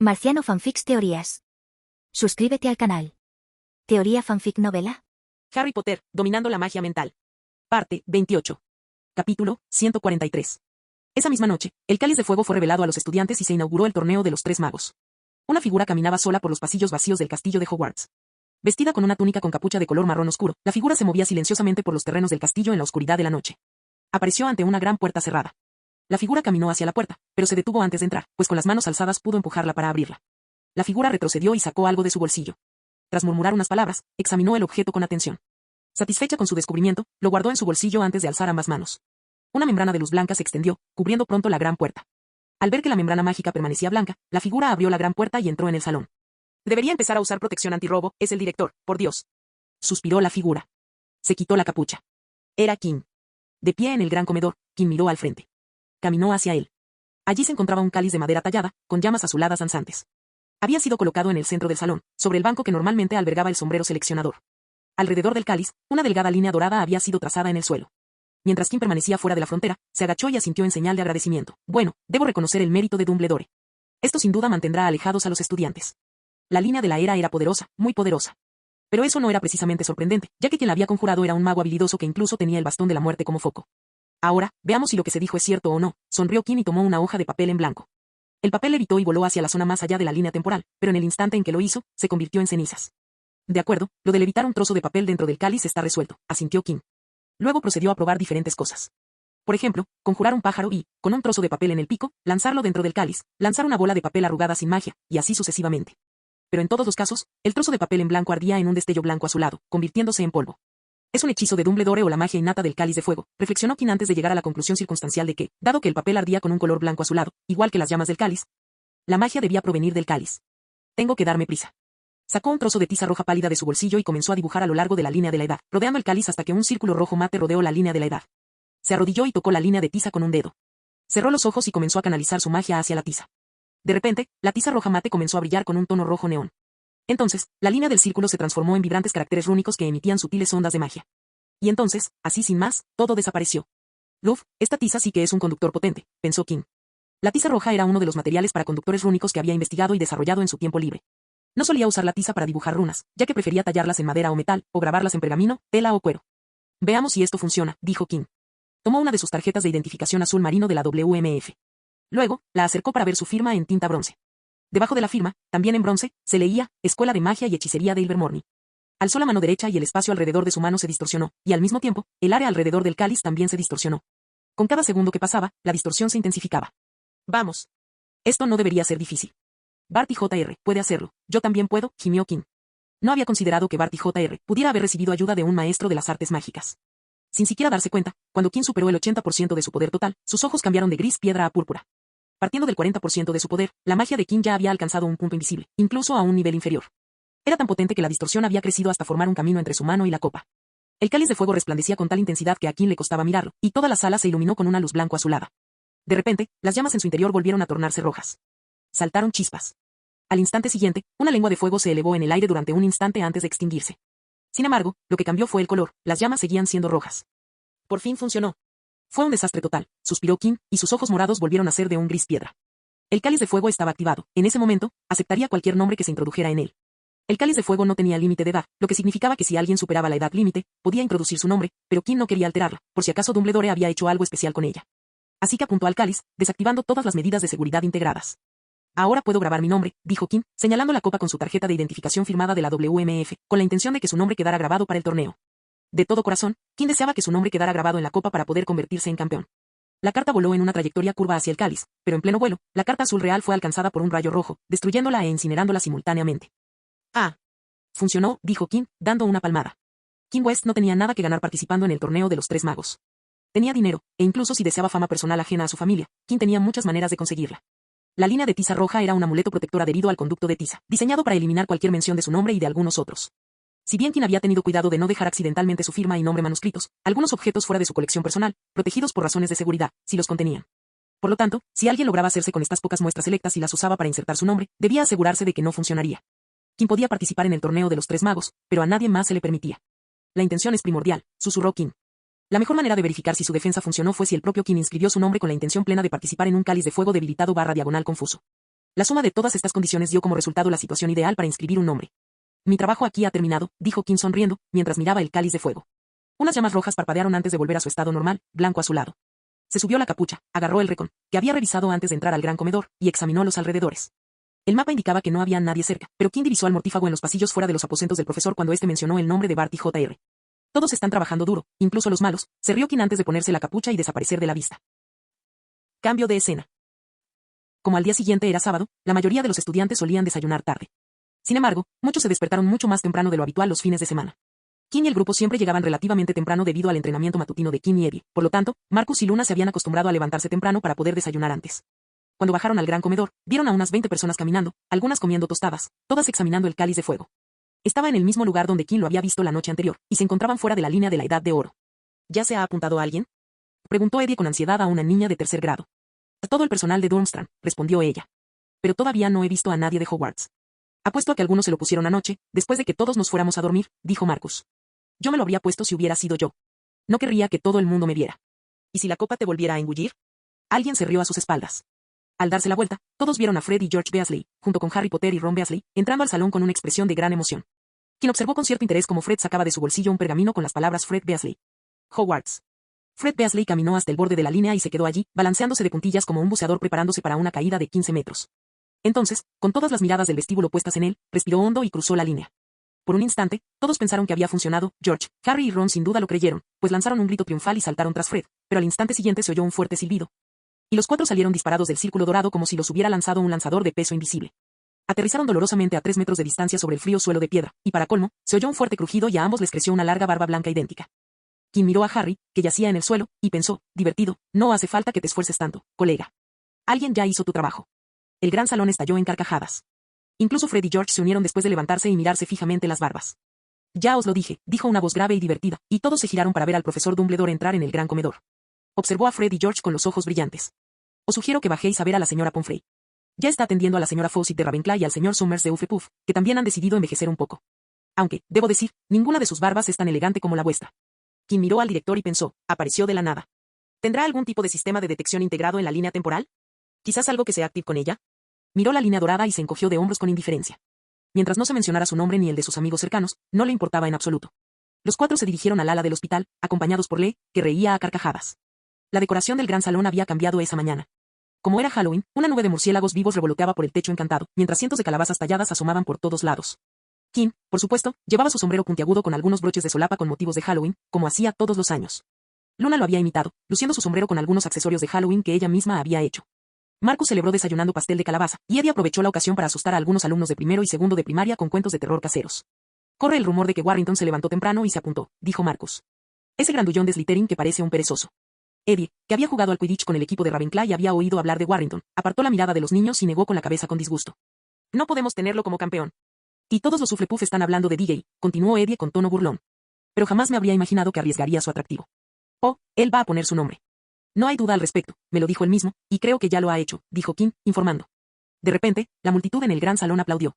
Marciano Fanfics Teorías. Suscríbete al canal. Teoría Fanfic Novela. Harry Potter, dominando la magia mental. Parte 28. Capítulo 143. Esa misma noche, el cáliz de fuego fue revelado a los estudiantes y se inauguró el torneo de los tres magos. Una figura caminaba sola por los pasillos vacíos del castillo de Hogwarts. Vestida con una túnica con capucha de color marrón oscuro, la figura se movía silenciosamente por los terrenos del castillo en la oscuridad de la noche. Apareció ante una gran puerta cerrada. La figura caminó hacia la puerta, pero se detuvo antes de entrar, pues con las manos alzadas pudo empujarla para abrirla. La figura retrocedió y sacó algo de su bolsillo. Tras murmurar unas palabras, examinó el objeto con atención. Satisfecha con su descubrimiento, lo guardó en su bolsillo antes de alzar ambas manos. Una membrana de luz blanca se extendió, cubriendo pronto la gran puerta. Al ver que la membrana mágica permanecía blanca, la figura abrió la gran puerta y entró en el salón. Debería empezar a usar protección antirrobo, es el director, por Dios. Suspiró la figura. Se quitó la capucha. Era King. De pie en el gran comedor, King miró al frente. Caminó hacia él. Allí se encontraba un cáliz de madera tallada, con llamas azuladas danzantes. Había sido colocado en el centro del salón, sobre el banco que normalmente albergaba el sombrero seleccionador. Alrededor del cáliz, una delgada línea dorada había sido trazada en el suelo. Mientras King permanecía fuera de la frontera, se agachó y asintió en señal de agradecimiento. Bueno, debo reconocer el mérito de Dumbledore. Esto sin duda mantendrá alejados a los estudiantes. La línea de la era poderosa, muy poderosa. Pero eso no era precisamente sorprendente, ya que quien la había conjurado era un mago habilidoso que incluso tenía el bastón de la muerte como foco. Ahora, veamos si lo que se dijo es cierto o no, sonrió King y tomó una hoja de papel en blanco. El papel levitó y voló hacia la zona más allá de la línea temporal, pero en el instante en que lo hizo, se convirtió en cenizas. De acuerdo, lo de levitar un trozo de papel dentro del cáliz está resuelto, asintió King. Luego procedió a probar diferentes cosas. Por ejemplo, conjurar un pájaro y, con un trozo de papel en el pico, lanzarlo dentro del cáliz, lanzar una bola de papel arrugada sin magia, y así sucesivamente. Pero en todos los casos, el trozo de papel en blanco ardía en un destello blanco azulado, convirtiéndose en polvo. Es un hechizo de Dumbledore o la magia innata del cáliz de fuego, reflexionó King antes de llegar a la conclusión circunstancial de que, dado que el papel ardía con un color blanco azulado, igual que las llamas del cáliz, la magia debía provenir del cáliz. Tengo que darme prisa. Sacó un trozo de tiza roja pálida de su bolsillo y comenzó a dibujar a lo largo de la línea de la edad, rodeando el cáliz hasta que un círculo rojo mate rodeó la línea de la edad. Se arrodilló y tocó la línea de tiza con un dedo. Cerró los ojos y comenzó a canalizar su magia hacia la tiza. De repente, la tiza roja mate comenzó a brillar con un tono rojo neón. Entonces, la línea del círculo se transformó en vibrantes caracteres rúnicos que emitían sutiles ondas de magia. Y entonces, así sin más, todo desapareció. Luf, esta tiza sí que es un conductor potente, pensó King. La tiza roja era uno de los materiales para conductores rúnicos que había investigado y desarrollado en su tiempo libre. No solía usar la tiza para dibujar runas, ya que prefería tallarlas en madera o metal, o grabarlas en pergamino, tela o cuero. Veamos si esto funciona, dijo King. Tomó una de sus tarjetas de identificación azul marino de la WMF. Luego, la acercó para ver su firma en tinta bronce. Debajo de la firma, también en bronce, se leía, Escuela de Magia y Hechicería de Ilvermorny. Alzó la mano derecha y el espacio alrededor de su mano se distorsionó, y al mismo tiempo, el área alrededor del cáliz también se distorsionó. Con cada segundo que pasaba, la distorsión se intensificaba. Vamos. Esto no debería ser difícil. Barty Jr. puede hacerlo, yo también puedo, gimió King. No había considerado que Barty Jr. pudiera haber recibido ayuda de un maestro de las artes mágicas. Sin siquiera darse cuenta, cuando King superó el 80% de su poder total, sus ojos cambiaron de gris piedra a púrpura. Partiendo del 40% de su poder, la magia de King ya había alcanzado un punto invisible, incluso a un nivel inferior. Era tan potente que la distorsión había crecido hasta formar un camino entre su mano y la copa. El cáliz de fuego resplandecía con tal intensidad que a King le costaba mirarlo, y toda la sala se iluminó con una luz blanco azulada. De repente, las llamas en su interior volvieron a tornarse rojas. Saltaron chispas. Al instante siguiente, una lengua de fuego se elevó en el aire durante un instante antes de extinguirse. Sin embargo, lo que cambió fue el color, las llamas seguían siendo rojas. Por fin funcionó. Fue un desastre total, suspiró King, y sus ojos morados volvieron a ser de un gris piedra. El cáliz de fuego estaba activado, en ese momento, aceptaría cualquier nombre que se introdujera en él. El cáliz de fuego no tenía límite de edad, lo que significaba que si alguien superaba la edad límite, podía introducir su nombre, pero King no quería alterarla, por si acaso Dumbledore había hecho algo especial con ella. Así que apuntó al cáliz, desactivando todas las medidas de seguridad integradas. Ahora puedo grabar mi nombre, dijo King, señalando la copa con su tarjeta de identificación firmada de la WMF, con la intención de que su nombre quedara grabado para el torneo. De todo corazón, King deseaba que su nombre quedara grabado en la copa para poder convertirse en campeón. La carta voló en una trayectoria curva hacia el cáliz, pero en pleno vuelo, la carta azul real fue alcanzada por un rayo rojo, destruyéndola e incinerándola simultáneamente. Ah. Funcionó, dijo King, dando una palmada. King West no tenía nada que ganar participando en el torneo de los tres magos. Tenía dinero, e incluso si deseaba fama personal ajena a su familia, King tenía muchas maneras de conseguirla. La línea de tiza roja era un amuleto protector adherido al conducto de tiza, diseñado para eliminar cualquier mención de su nombre y de algunos otros. Si bien King había tenido cuidado de no dejar accidentalmente su firma y nombre manuscritos, algunos objetos fuera de su colección personal, protegidos por razones de seguridad, sí los contenían. Por lo tanto, si alguien lograba hacerse con estas pocas muestras selectas y las usaba para insertar su nombre, debía asegurarse de que no funcionaría. King podía participar en el torneo de los tres magos, pero a nadie más se le permitía. La intención es primordial, susurró King. La mejor manera de verificar si su defensa funcionó fue si el propio King inscribió su nombre con la intención plena de participar en un cáliz de fuego debilitado /diagonal confuso. La suma de todas estas condiciones dio como resultado la situación ideal para inscribir un nombre. Mi trabajo aquí ha terminado, dijo Kim sonriendo, mientras miraba el cáliz de fuego. Unas llamas rojas parpadearon antes de volver a su estado normal, blanco azulado. Se subió la capucha, agarró el recon, que había revisado antes de entrar al gran comedor, y examinó los alrededores. El mapa indicaba que no había nadie cerca, pero Kim divisó al mortífago en los pasillos fuera de los aposentos del profesor cuando este mencionó el nombre de Barty Jr. Todos están trabajando duro, incluso los malos, se rió Kim antes de ponerse la capucha y desaparecer de la vista. Cambio de escena. Como al día siguiente era sábado, la mayoría de los estudiantes solían desayunar tarde. Sin embargo, muchos se despertaron mucho más temprano de lo habitual los fines de semana. Kim y el grupo siempre llegaban relativamente temprano debido al entrenamiento matutino de Kim y Eddie, por lo tanto, Marcus y Luna se habían acostumbrado a levantarse temprano para poder desayunar antes. Cuando bajaron al gran comedor, vieron a unas 20 personas caminando, algunas comiendo tostadas, todas examinando el cáliz de fuego. Estaba en el mismo lugar donde Kim lo había visto la noche anterior, y se encontraban fuera de la línea de la edad de oro. ¿Ya se ha apuntado a alguien?, preguntó Eddie con ansiedad a una niña de tercer grado. Todo el personal de Durmstrang, respondió ella. Pero todavía no he visto a nadie de Hogwarts. Apuesto a que algunos se lo pusieron anoche, después de que todos nos fuéramos a dormir, dijo Marcus. Yo me lo habría puesto si hubiera sido yo. No querría que todo el mundo me viera. ¿Y si la copa te volviera a engullir? Alguien se rió a sus espaldas. Al darse la vuelta, todos vieron a Fred y George Weasley, junto con Harry Potter y Ron Weasley, entrando al salón con una expresión de gran emoción. Quien observó con cierto interés cómo Fred sacaba de su bolsillo un pergamino con las palabras Fred Weasley. Hogwarts. Fred Weasley caminó hasta el borde de la línea y se quedó allí, balanceándose de puntillas como un buceador preparándose para una caída de 15 metros. Entonces, con todas las miradas del vestíbulo puestas en él, respiró hondo y cruzó la línea. Por un instante, todos pensaron que había funcionado. George, Harry y Ron sin duda lo creyeron, pues lanzaron un grito triunfal y saltaron tras Fred, pero al instante siguiente se oyó un fuerte silbido. Y los cuatro salieron disparados del círculo dorado como si los hubiera lanzado un lanzador de peso invisible. Aterrizaron dolorosamente a 3 metros de distancia sobre el frío suelo de piedra, y para colmo, se oyó un fuerte crujido y a ambos les creció una larga barba blanca idéntica. Kim miró a Harry, que yacía en el suelo, y pensó, divertido, no hace falta que te esfuerces tanto, colega. Alguien ya hizo tu trabajo. El gran salón estalló en carcajadas. Incluso Fred y George se unieron después de levantarse y mirarse fijamente las barbas. Ya os lo dije, dijo una voz grave y divertida, y todos se giraron para ver al profesor Dumbledore entrar en el gran comedor. Observó a Fred y George con los ojos brillantes. Os sugiero que bajéis a ver a la señora Pomfrey. Ya está atendiendo a la señora Fawcett de Ravenclaw y al señor Summers de Hufflepuff, que también han decidido envejecer un poco. Aunque, debo decir, ninguna de sus barbas es tan elegante como la vuestra. Kim miró al director y pensó, apareció de la nada. ¿Tendrá algún tipo de sistema de detección integrado en la línea temporal? ¿Quizás algo que sea active con ella? Miró la línea dorada y se encogió de hombros con indiferencia. Mientras no se mencionara su nombre ni el de sus amigos cercanos, no le importaba en absoluto. Los cuatro se dirigieron al ala del hospital, acompañados por Lee, que reía a carcajadas. La decoración del gran salón había cambiado esa mañana. Como era Halloween, una nube de murciélagos vivos revoloteaba por el techo encantado, mientras cientos de calabazas talladas asomaban por todos lados. Kim, por supuesto, llevaba su sombrero puntiagudo con algunos broches de solapa con motivos de Halloween, como hacía todos los años. Luna lo había imitado, luciendo su sombrero con algunos accesorios de Halloween que ella misma había hecho. Marcus celebró desayunando pastel de calabaza, y Eddie aprovechó la ocasión para asustar a algunos alumnos de primero y segundo de primaria con cuentos de terror caseros. Corre el rumor de que Warrington se levantó temprano y se apuntó, dijo Marcus. Ese grandullón de Slytherin que parece un perezoso. Eddie, que había jugado al Quidditch con el equipo de Ravenclaw y había oído hablar de Warrington, apartó la mirada de los niños y negó con la cabeza con disgusto. No podemos tenerlo como campeón. Y todos los Hufflepuff están hablando de DJ, continuó Eddie con tono burlón. Pero jamás me habría imaginado que arriesgaría su atractivo. Oh, él va a poner su nombre. No hay duda al respecto, me lo dijo él mismo, y creo que ya lo ha hecho, dijo Kim, informando. De repente, la multitud en el gran salón aplaudió.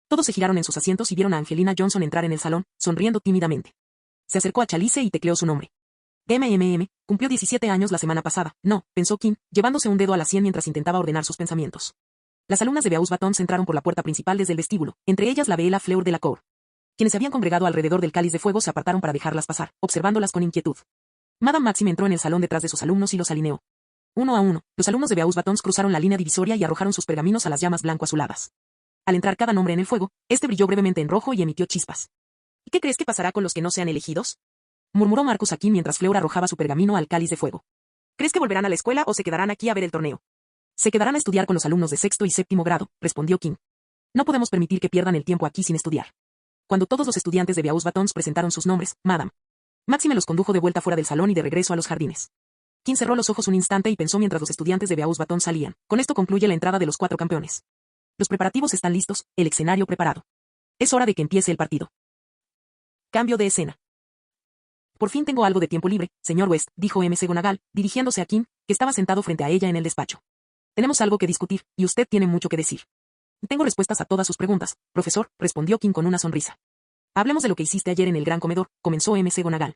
Todos se giraron en sus asientos y vieron a Angelina Johnson entrar en el salón, sonriendo tímidamente. Se acercó a Chalice y tecleó su nombre. Cumplió 17 años la semana pasada. No, pensó Kim, llevándose un dedo a la sien mientras intentaba ordenar sus pensamientos. Las alumnas de Beauxbatons entraron por la puerta principal desde el vestíbulo, entre ellas la Bella Fleur de la Cour. Quienes se habían congregado alrededor del cáliz de fuego se apartaron para dejarlas pasar, observándolas con inquietud. Madame Maxim entró en el salón detrás de sus alumnos y los alineó. Uno a uno, los alumnos de Beauxbatons cruzaron la línea divisoria y arrojaron sus pergaminos a las llamas blanco-azuladas. Al entrar cada nombre en el fuego, este brilló brevemente en rojo y emitió chispas. ¿Y qué crees que pasará con los que no sean elegidos?, murmuró Marcus aquí mientras Fleur arrojaba su pergamino al cáliz de fuego. ¿Crees que volverán a la escuela o se quedarán aquí a ver el torneo? Se quedarán a estudiar con los alumnos de sexto y séptimo grado, respondió Kim. No podemos permitir que pierdan el tiempo aquí sin estudiar. Cuando todos los estudiantes de Beauxbatons presentaron sus nombres, Madame Maxime los condujo de vuelta fuera del salón y de regreso a los jardines. Kim cerró los ojos un instante y pensó mientras los estudiantes de Beauxbatons salían. Con esto concluye la entrada de los 4 campeones. Los preparativos están listos, el escenario preparado. Es hora de que empiece el partido. Cambio de escena. Por fin tengo algo de tiempo libre, señor West, dijo McGonagall, dirigiéndose a Kim, que estaba sentado frente a ella en el despacho. Tenemos algo que discutir, y usted tiene mucho que decir. Tengo respuestas a todas sus preguntas, profesor, respondió Kim con una sonrisa. Hablemos de lo que hiciste ayer en el gran comedor, comenzó McGonagall.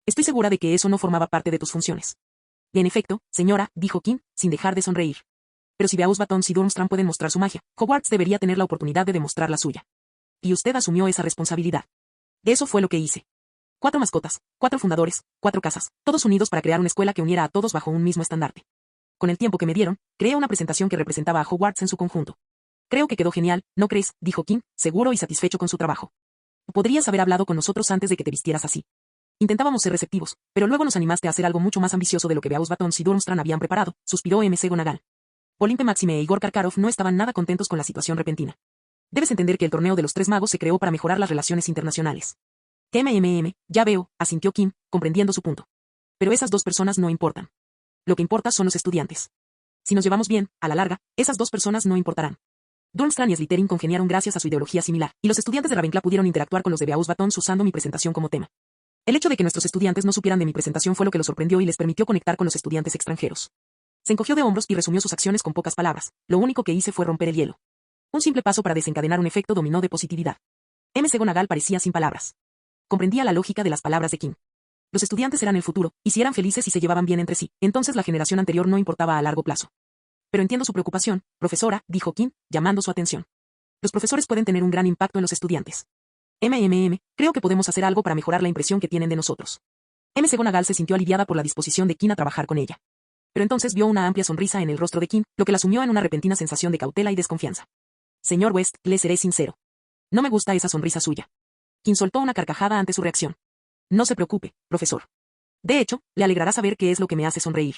Estoy segura de que eso no formaba parte de tus funciones. En efecto, señora, dijo Kim, sin dejar de sonreír. Pero si Beauxbatons y Durmstrang pueden mostrar su magia, Hogwarts debería tener la oportunidad de demostrar la suya. Y usted asumió esa responsabilidad. De eso fue lo que hice. 4 mascotas, 4 fundadores, 4 casas, todos unidos para crear una escuela que uniera a todos bajo un mismo estandarte. Con el tiempo que me dieron, creé una presentación que representaba a Hogwarts en su conjunto. Creo que quedó genial, ¿no crees?, dijo Kim, seguro y satisfecho con su trabajo. Podrías haber hablado con nosotros antes de que te vistieras así. Intentábamos ser receptivos, pero luego nos animaste a hacer algo mucho más ambicioso de lo que Beauxbatons y Durmstrang habían preparado, suspiró McGonagall. Olimpe Maxime e Igor Karkaroff no estaban nada contentos con la situación repentina. Debes entender que el torneo de los 3 magos se creó para mejorar las relaciones internacionales. Ya veo, asintió Kim, comprendiendo su punto. Pero esas 2 personas no importan. Lo que importa son los estudiantes. Si nos llevamos bien, a la larga, esas 2 personas no importarán. Durmstrang y Slytherin congeniaron gracias a su ideología similar, y los estudiantes de Ravenclaw pudieron interactuar con los de Beauxbatons usando mi presentación como tema. El hecho de que nuestros estudiantes no supieran de mi presentación fue lo que los sorprendió y les permitió conectar con los estudiantes extranjeros. Se encogió de hombros y resumió sus acciones con pocas palabras. Lo único que hice fue romper el hielo. Un simple paso para desencadenar un efecto dominó de positividad. McGonagall parecía sin palabras. Comprendía la lógica de las palabras de Kim. Los estudiantes eran el futuro, y si eran felices y se llevaban bien entre sí, entonces la generación anterior no importaba a largo plazo. Pero entiendo su preocupación, profesora, dijo Kim, llamando su atención. Los profesores pueden tener un gran impacto en los estudiantes. Creo que podemos hacer algo para mejorar la impresión que tienen de nosotros. McGonagall se sintió aliviada por la disposición de Kim a trabajar con ella. Pero entonces vio una amplia sonrisa en el rostro de Kim, lo que la sumió en una repentina sensación de cautela y desconfianza. Señor West, le seré sincero. No me gusta esa sonrisa suya. Kim soltó una carcajada ante su reacción. No se preocupe, profesor. De hecho, le alegrará saber qué es lo que me hace sonreír.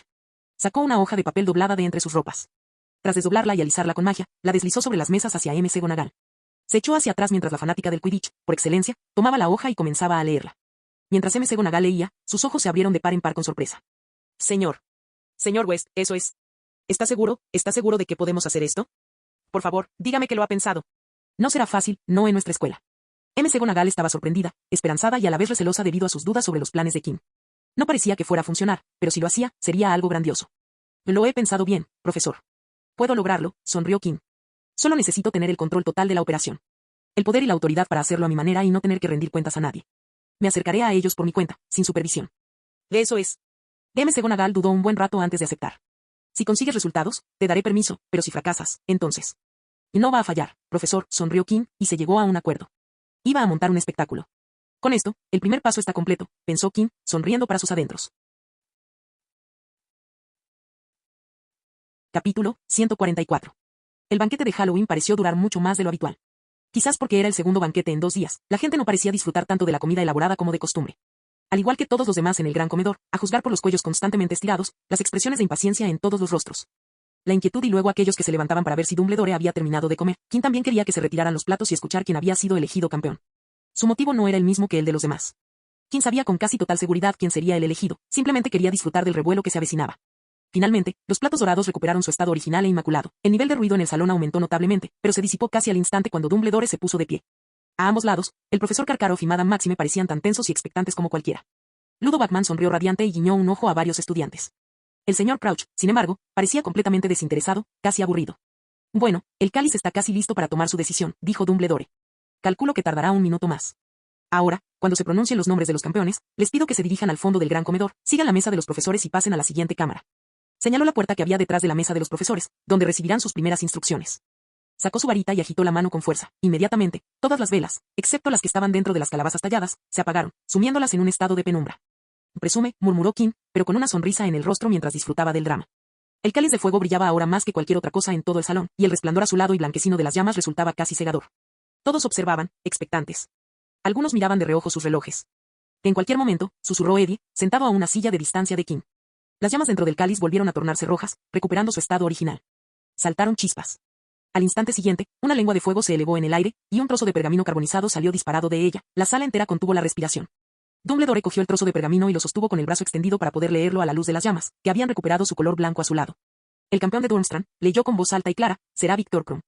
Sacó una hoja de papel doblada de entre sus ropas. Tras desdoblarla y alisarla con magia, la deslizó sobre las mesas hacia McGonagall. Se echó hacia atrás mientras la fanática del Quidditch, por excelencia, tomaba la hoja y comenzaba a leerla. Mientras McGonagall leía, sus ojos se abrieron de par en par con sorpresa. Señor West, eso es. ¿Está seguro de que podemos hacer esto? Por favor, dígame que lo ha pensado. No será fácil, no en nuestra escuela. McGonagall estaba sorprendida, esperanzada y a la vez recelosa debido a sus dudas sobre los planes de Kim. No parecía que fuera a funcionar, pero si lo hacía, sería algo grandioso. Lo he pensado bien, profesor. Puedo lograrlo, sonrió Kim. Solo necesito tener el control total de la operación. El poder y la autoridad para hacerlo a mi manera y no tener que rendir cuentas a nadie. Me acercaré a ellos por mi cuenta, sin supervisión. Eso es. McGonagall dudó un buen rato antes de aceptar. Si consigues resultados, te daré permiso, pero si fracasas, entonces. Y no va a fallar, profesor, sonrió Kim, y se llegó a un acuerdo. Iba a montar un espectáculo. Con esto, el primer paso está completo, pensó Kim, sonriendo para sus adentros. Capítulo 144. El banquete de Halloween pareció durar mucho más de lo habitual. Quizás porque era el segundo banquete en 2 días, la gente no parecía disfrutar tanto de la comida elaborada como de costumbre. Al igual que todos los demás en el gran comedor, a juzgar por los cuellos constantemente estirados, las expresiones de impaciencia en todos los rostros. La inquietud y luego aquellos que se levantaban para ver si Dumbledore había terminado de comer. Kim también quería que se retiraran los platos y escuchar quién había sido elegido campeón. Su motivo no era el mismo que el de los demás. Kim sabía con casi total seguridad quién sería el elegido, simplemente quería disfrutar del revuelo que se avecinaba. Finalmente, los platos dorados recuperaron su estado original e inmaculado. El nivel de ruido en el salón aumentó notablemente, pero se disipó casi al instante cuando Dumbledore se puso de pie. A ambos lados, el profesor Karkaroff y Madame Maxime parecían tan tensos y expectantes como cualquiera. Ludo Bagman sonrió radiante y guiñó un ojo a varios estudiantes. El señor Crouch, sin embargo, parecía completamente desinteresado, casi aburrido. Bueno, el cáliz está casi listo para tomar su decisión, dijo Dumbledore. Calculo que tardará un minuto más. Ahora, cuando se pronuncien los nombres de los campeones, les pido que se dirijan al fondo del gran comedor, sigan la mesa de los profesores y pasen a la siguiente cámara. Señaló la puerta que había detrás de la mesa de los profesores, donde recibirán sus primeras instrucciones. Sacó su varita y agitó la mano con fuerza. Inmediatamente, todas las velas, excepto las que estaban dentro de las calabazas talladas, se apagaron, sumiéndolas en un estado de penumbra. Presume, murmuró Kim, pero con una sonrisa en el rostro mientras disfrutaba del drama. El cáliz de fuego brillaba ahora más que cualquier otra cosa en todo el salón, y el resplandor azulado y blanquecino de las llamas resultaba casi cegador. Todos observaban, expectantes. Algunos miraban de reojo sus relojes. En cualquier momento, susurró Eddie, sentado a una silla de distancia de Kim. Las llamas dentro del cáliz volvieron a tornarse rojas, recuperando su estado original. Saltaron chispas. Al instante siguiente, una lengua de fuego se elevó en el aire, y un trozo de pergamino carbonizado salió disparado de ella. La sala entera contuvo la respiración. Dumbledore cogió el trozo de pergamino y lo sostuvo con el brazo extendido para poder leerlo a la luz de las llamas, que habían recuperado su color blanco azulado. El campeón de Durmstrang leyó con voz alta y clara: será Viktor Krum.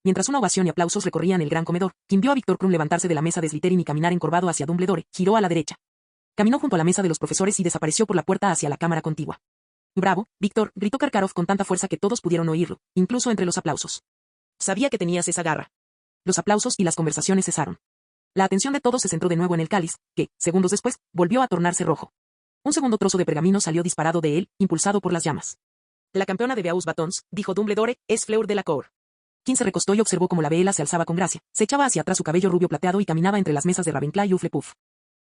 Mientras una ovación y aplausos recorrían el gran comedor, Kim vio a Viktor Krum levantarse de la mesa de Slytherin y caminar encorvado hacia Dumbledore, giró a la derecha. Caminó junto a la mesa de los profesores y desapareció por la puerta hacia la cámara contigua. «Bravo, Víctor», gritó Karkaroff con tanta fuerza que todos pudieron oírlo, incluso entre los aplausos. «Sabía que tenías esa garra». Los aplausos y las conversaciones cesaron. La atención de todos se centró de nuevo en el cáliz, que, segundos después, volvió a tornarse rojo. Un segundo trozo de pergamino salió disparado de él, impulsado por las llamas. La campeona de Beauxbatons, Batons, dijo Dumbledore, es Fleur Delacour. Quinn se recostó y observó cómo la vela se alzaba con gracia, se echaba hacia atrás su cabello rubio plateado y caminaba entre las mesas de Ravenclaw y Hufflepuff.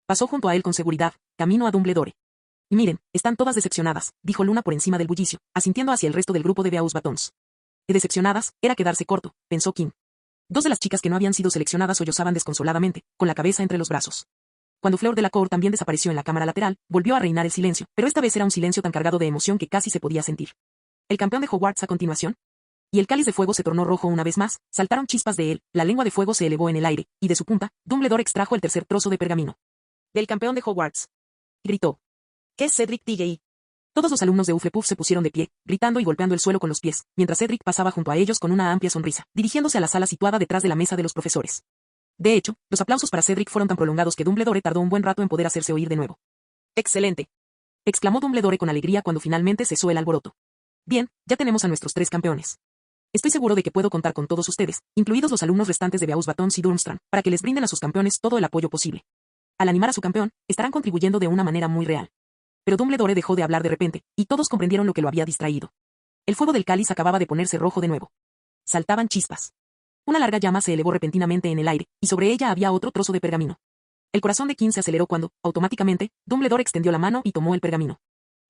Pasó junto a él con seguridad, camino a Dumbledore. Y miren, están todas decepcionadas, dijo Luna por encima del bullicio, asintiendo hacia el resto del grupo de Beauxbatons. Batons. Decepcionadas, era quedarse corto, pensó Quinn. Dos de las chicas que no habían sido seleccionadas sollozaban desconsoladamente, con la cabeza entre los brazos. Cuando Fleur Delacour también desapareció en la cámara lateral, volvió a reinar el silencio, pero esta vez era un silencio tan cargado de emoción que casi se podía sentir. ¿El campeón de Hogwarts a continuación? Y el cáliz de fuego se tornó rojo una vez más, saltaron chispas de él, la lengua de fuego se elevó en el aire, y de su punta, Dumbledore extrajo el tercer trozo de pergamino. «Del campeón de Hogwarts», gritó. «¿Qué es Cedric Diggory?» Todos los alumnos de Hufflepuff se pusieron de pie, gritando y golpeando el suelo con los pies, mientras Cedric pasaba junto a ellos con una amplia sonrisa, dirigiéndose a la sala situada detrás de la mesa de los profesores. De hecho, los aplausos para Cedric fueron tan prolongados que Dumbledore tardó un buen rato en poder hacerse oír de nuevo. «¡Excelente!», exclamó Dumbledore con alegría cuando finalmente cesó el alboroto. «Bien, ya tenemos a nuestros 3 campeones. Estoy seguro de que puedo contar con todos ustedes, incluidos los alumnos restantes de Beauxbatons y Durmstrang, para que les brinden a sus campeones todo el apoyo posible. Al animar a su campeón, estarán contribuyendo de una manera muy real». Pero Dumbledore dejó de hablar de repente, y todos comprendieron lo que lo había distraído. El fuego del cáliz acababa de ponerse rojo de nuevo. Saltaban chispas. Una larga llama se elevó repentinamente en el aire, y sobre ella había otro trozo de pergamino. El corazón de Quinn se aceleró cuando, automáticamente, Dumbledore extendió la mano y tomó el pergamino.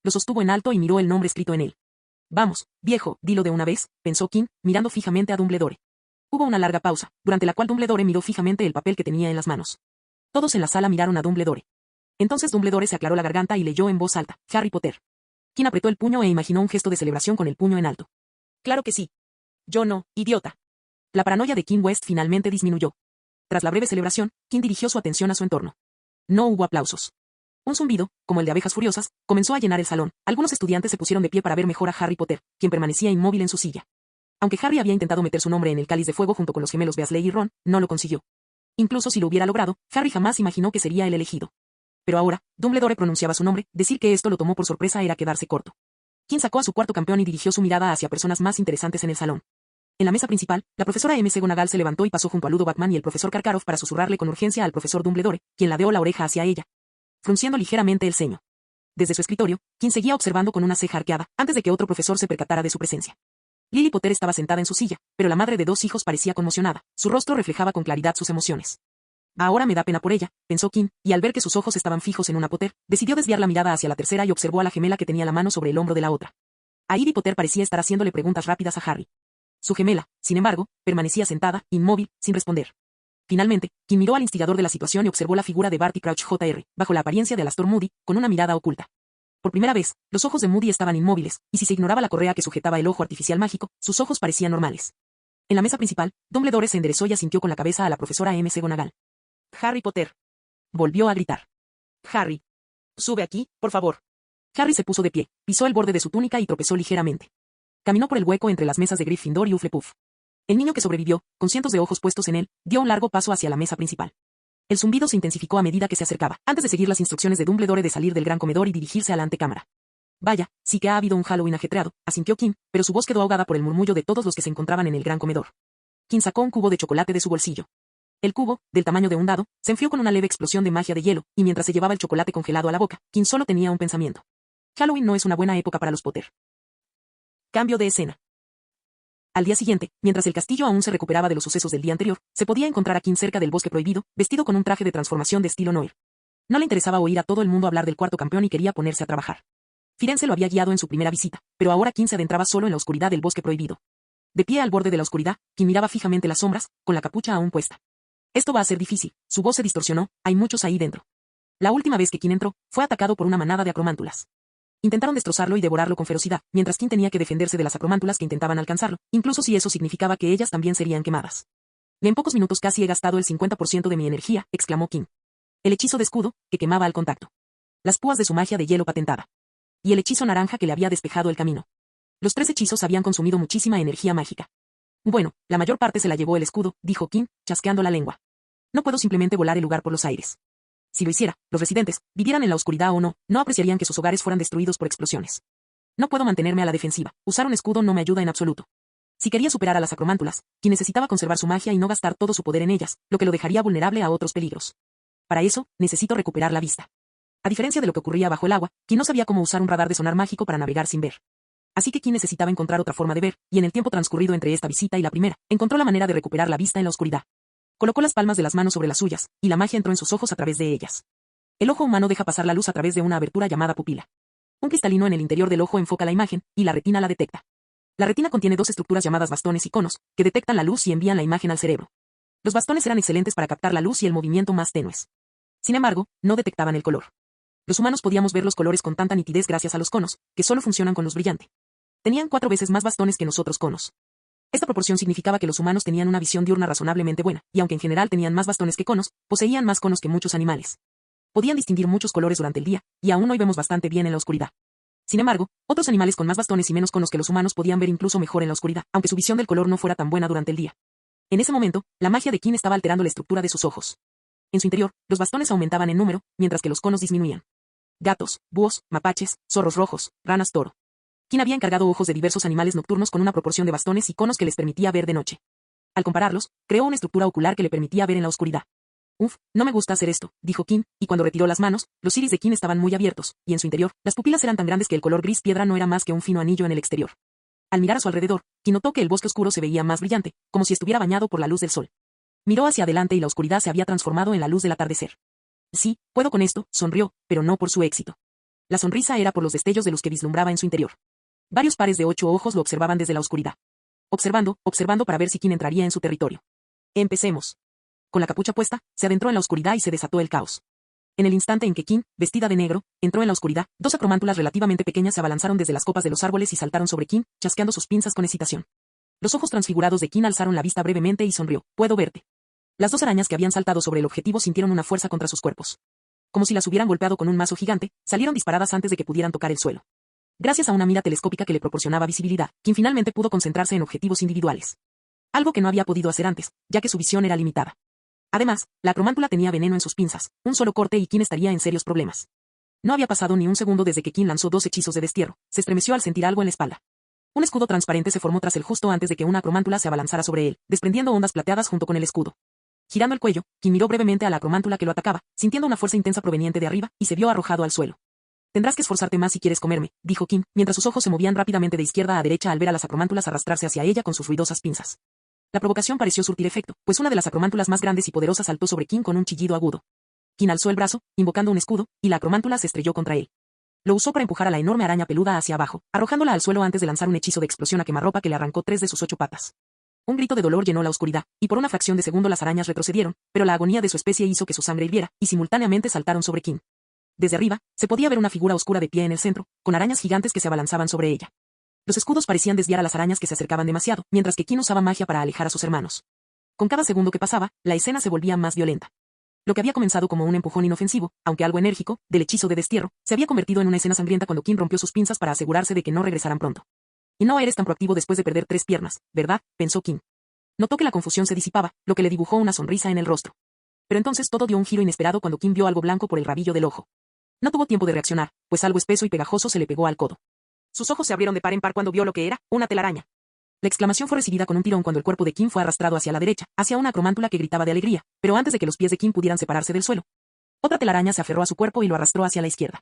Lo sostuvo en alto y miró el nombre escrito en él. «Vamos, viejo, dilo de una vez», pensó Quinn, mirando fijamente a Dumbledore. Hubo una larga pausa, durante la cual Dumbledore miró fijamente el papel que tenía en las manos. Todos en la sala miraron a Dumbledore. Entonces Dumbledore se aclaró la garganta y leyó en voz alta, «Harry Potter». Quinn apretó el puño e imaginó un gesto de celebración con el puño en alto. «Claro que sí. Yo no, idiota». La paranoia de Quinn West finalmente disminuyó. Tras la breve celebración, Quinn dirigió su atención a su entorno. No hubo aplausos. Un zumbido, como el de abejas furiosas, comenzó a llenar el salón. Algunos estudiantes se pusieron de pie para ver mejor a Harry Potter, quien permanecía inmóvil en su silla. Aunque Harry había intentado meter su nombre en el cáliz de fuego junto con los gemelos Weasley y Ron, no lo consiguió. Incluso si lo hubiera logrado, Harry jamás imaginó que sería el elegido. Pero ahora, Dumbledore pronunciaba su nombre, decir que esto lo tomó por sorpresa era quedarse corto. Quinn sacó a su cuarto campeón y dirigió su mirada hacia personas más interesantes en el salón. En la mesa principal, la profesora McGonagall se levantó y pasó junto a Ludo Batman y el profesor Karkaroff para susurrarle con urgencia al profesor Dumbledore, quien ladeó la oreja hacia ella, frunciendo ligeramente el ceño. Desde su escritorio, Quinn seguía observando con una ceja arqueada, antes de que otro profesor se percatara de su presencia. Lily Potter estaba sentada en su silla, pero la madre de 2 hijos parecía conmocionada, su rostro reflejaba con claridad sus emociones. Ahora me da pena por ella, pensó Quinn, y al ver que sus ojos estaban fijos en una Potter, decidió desviar la mirada hacia la tercera y observó a la gemela que tenía la mano sobre el hombro de la otra. Airy Potter parecía estar haciéndole preguntas rápidas a Harry. Su gemela, sin embargo, permanecía sentada, inmóvil, sin responder. Finalmente, Quinn miró al instigador de la situación y observó la figura de Barty Crouch Jr., bajo la apariencia de Alastor Moody, con una mirada oculta. Por primera vez, los ojos de Moody estaban inmóviles, y si se ignoraba la correa que sujetaba el ojo artificial mágico, sus ojos parecían normales. En la mesa principal, Dumbledore se enderezó y asintió con la cabeza a la profesora McGonagall. «Harry Potter», volvió a gritar. «Harry, sube aquí, por favor». Harry se puso de pie, pisó el borde de su túnica y tropezó ligeramente. Caminó por el hueco entre las mesas de Gryffindor y Hufflepuff. El niño que sobrevivió, con cientos de ojos puestos en él, dio un largo paso hacia la mesa principal. El zumbido se intensificó a medida que se acercaba, antes de seguir las instrucciones de Dumbledore de salir del gran comedor y dirigirse a la antecámara. «Vaya, sí que ha habido un Halloween ajetreado», asintió Quinn, pero su voz quedó ahogada por el murmullo de todos los que se encontraban en el gran comedor. Quinn sacó un cubo de chocolate de su bolsillo. El cubo, del tamaño de un dado, se enfrió con una leve explosión de magia de hielo, y mientras se llevaba el chocolate congelado a la boca, Quinn solo tenía un pensamiento. Halloween no es una buena época para los Potter. Cambio de escena. Al día siguiente, mientras el castillo aún se recuperaba de los sucesos del día anterior, se podía encontrar a Quinn cerca del bosque prohibido, vestido con un traje de transformación de estilo Noir. No le interesaba oír a todo el mundo hablar del cuarto campeón y quería ponerse a trabajar. Firenze lo había guiado en su primera visita, pero ahora Quinn se adentraba solo en la oscuridad del bosque prohibido. De pie al borde de la oscuridad, Quinn miraba fijamente las sombras, con la capucha aún puesta. «Esto va a ser difícil», su voz se distorsionó, «hay muchos ahí dentro». La última vez que Quinn entró, fue atacado por una manada de acromántulas. Intentaron destrozarlo y devorarlo con ferocidad, mientras Quinn tenía que defenderse de las acromántulas que intentaban alcanzarlo, incluso si eso significaba que ellas también serían quemadas. «En pocos minutos casi he gastado el 50% de mi energía», exclamó Quinn. El hechizo de escudo, que quemaba al contacto. Las púas de su magia de hielo patentada. Y el hechizo naranja que le había despejado el camino. Los 3 hechizos habían consumido muchísima energía mágica. «Bueno, la mayor parte se la llevó el escudo», dijo Quinn, chasqueando la lengua. «No puedo simplemente volar el lugar por los aires. Si lo hiciera, los residentes, vivieran en la oscuridad o no, no apreciarían que sus hogares fueran destruidos por explosiones. No puedo mantenerme a la defensiva, usar un escudo no me ayuda en absoluto. Si quería superar a las acromántulas, Quinn necesitaba conservar su magia y no gastar todo su poder en ellas, lo que lo dejaría vulnerable a otros peligros. Para eso, necesito recuperar la vista». A diferencia de lo que ocurría bajo el agua, Quinn no sabía cómo usar un radar de sonar mágico para navegar sin ver. Así que Kim necesitaba encontrar otra forma de ver, y en el tiempo transcurrido entre esta visita y la primera, encontró la manera de recuperar la vista en la oscuridad. Colocó las palmas de las manos sobre las suyas, y la magia entró en sus ojos a través de ellas. El ojo humano deja pasar la luz a través de una abertura llamada pupila. Un cristalino en el interior del ojo enfoca la imagen, y la retina la detecta. La retina contiene dos estructuras llamadas bastones y conos, que detectan la luz y envían la imagen al cerebro. Los bastones eran excelentes para captar la luz y el movimiento más tenues. Sin embargo, no detectaban el color. Los humanos podíamos ver los colores con tanta nitidez gracias a los conos, que solo funcionan con luz brillante. Tenían 4 veces más bastones que nosotros conos. Esta proporción significaba que los humanos tenían una visión diurna razonablemente buena, y aunque en general tenían más bastones que conos, poseían más conos que muchos animales. Podían distinguir muchos colores durante el día, y aún hoy vemos bastante bien en la oscuridad. Sin embargo, otros animales con más bastones y menos conos que los humanos podían ver incluso mejor en la oscuridad, aunque su visión del color no fuera tan buena durante el día. En ese momento, la magia de Kim estaba alterando la estructura de sus ojos. En su interior, los bastones aumentaban en número, mientras que los conos disminuían. Gatos, búhos, mapaches, zorros rojos, ranas toro. Kim había encargado ojos de diversos animales nocturnos con una proporción de bastones y conos que les permitía ver de noche. Al compararlos, creó una estructura ocular que le permitía ver en la oscuridad. No me gusta hacer esto, dijo Kim, y cuando retiró las manos, los iris de Kim estaban muy abiertos, y en su interior, las pupilas eran tan grandes que el color gris piedra no era más que un fino anillo en el exterior. Al mirar a su alrededor, Kim notó que el bosque oscuro se veía más brillante, como si estuviera bañado por la luz del sol. Miró hacia adelante y la oscuridad se había transformado en la luz del atardecer. Sí, puedo con esto, sonrió, pero no por su éxito. La sonrisa era por los destellos de luz que vislumbraba en su interior. Varios pares de 8 ojos lo observaban desde la oscuridad. Observando para ver si Kim entraría en su territorio. Empecemos. Con la capucha puesta, se adentró en la oscuridad y se desató el caos. En el instante en que Kim, vestida de negro, entró en la oscuridad, 2 acromántulas relativamente pequeñas se abalanzaron desde las copas de los árboles y saltaron sobre Kim, chasqueando sus pinzas con excitación. Los ojos transfigurados de Kim alzaron la vista brevemente y sonrió. Puedo verte. Las 2 arañas que habían saltado sobre el objetivo sintieron una fuerza contra sus cuerpos. Como si las hubieran golpeado con un mazo gigante, salieron disparadas antes de que pudieran tocar el suelo. Gracias a una mira telescópica que le proporcionaba visibilidad, Kim finalmente pudo concentrarse en objetivos individuales. Algo que no había podido hacer antes, ya que su visión era limitada. Además, la acromántula tenía veneno en sus pinzas, un solo corte y Kim estaría en serios problemas. No había pasado ni un segundo desde que Kim lanzó 2 hechizos de destierro, se estremeció al sentir algo en la espalda. Un escudo transparente se formó tras él justo antes de que una acromántula se abalanzara sobre él, desprendiendo ondas plateadas junto con el escudo. Girando el cuello, Kim miró brevemente a la acromántula que lo atacaba, sintiendo una fuerza intensa proveniente de arriba, y se vio arrojado al suelo. Tendrás que esforzarte más si quieres comerme, dijo Kim, mientras sus ojos se movían rápidamente de izquierda a derecha al ver a las acromántulas arrastrarse hacia ella con sus ruidosas pinzas. La provocación pareció surtir efecto, pues una de las acromántulas más grandes y poderosas saltó sobre Kim con un chillido agudo. Kim alzó el brazo, invocando un escudo, y la acromántula se estrelló contra él. Lo usó para empujar a la enorme araña peluda hacia abajo, arrojándola al suelo antes de lanzar un hechizo de explosión a quemarropa que le arrancó 3 de sus 8 patas. Un grito de dolor llenó la oscuridad, y por una fracción de segundo las arañas retrocedieron, pero la agonía de su especie hizo que su sangre hirviera, y simultáneamente saltaron sobre Kim. Desde arriba, se podía ver una figura oscura de pie en el centro, con arañas gigantes que se abalanzaban sobre ella. Los escudos parecían desviar a las arañas que se acercaban demasiado, mientras que Kim usaba magia para alejar a sus hermanos. Con cada segundo que pasaba, la escena se volvía más violenta. Lo que había comenzado como un empujón inofensivo, aunque algo enérgico, del hechizo de destierro, se había convertido en una escena sangrienta cuando Kim rompió sus pinzas para asegurarse de que no regresaran pronto. Y no eres tan proactivo después de perder 3 piernas, ¿verdad?, pensó Kim. Notó que la confusión se disipaba, lo que le dibujó una sonrisa en el rostro. Pero entonces todo dio un giro inesperado cuando Kim vio algo blanco por el rabillo del ojo. No tuvo tiempo de reaccionar, pues algo espeso y pegajoso se le pegó al codo. Sus ojos se abrieron de par en par cuando vio lo que era, una telaraña. La exclamación fue recibida con un tirón cuando el cuerpo de Kim fue arrastrado hacia la derecha, hacia una acromántula que gritaba de alegría, pero antes de que los pies de Kim pudieran separarse del suelo. Otra telaraña se aferró a su cuerpo y lo arrastró hacia la izquierda.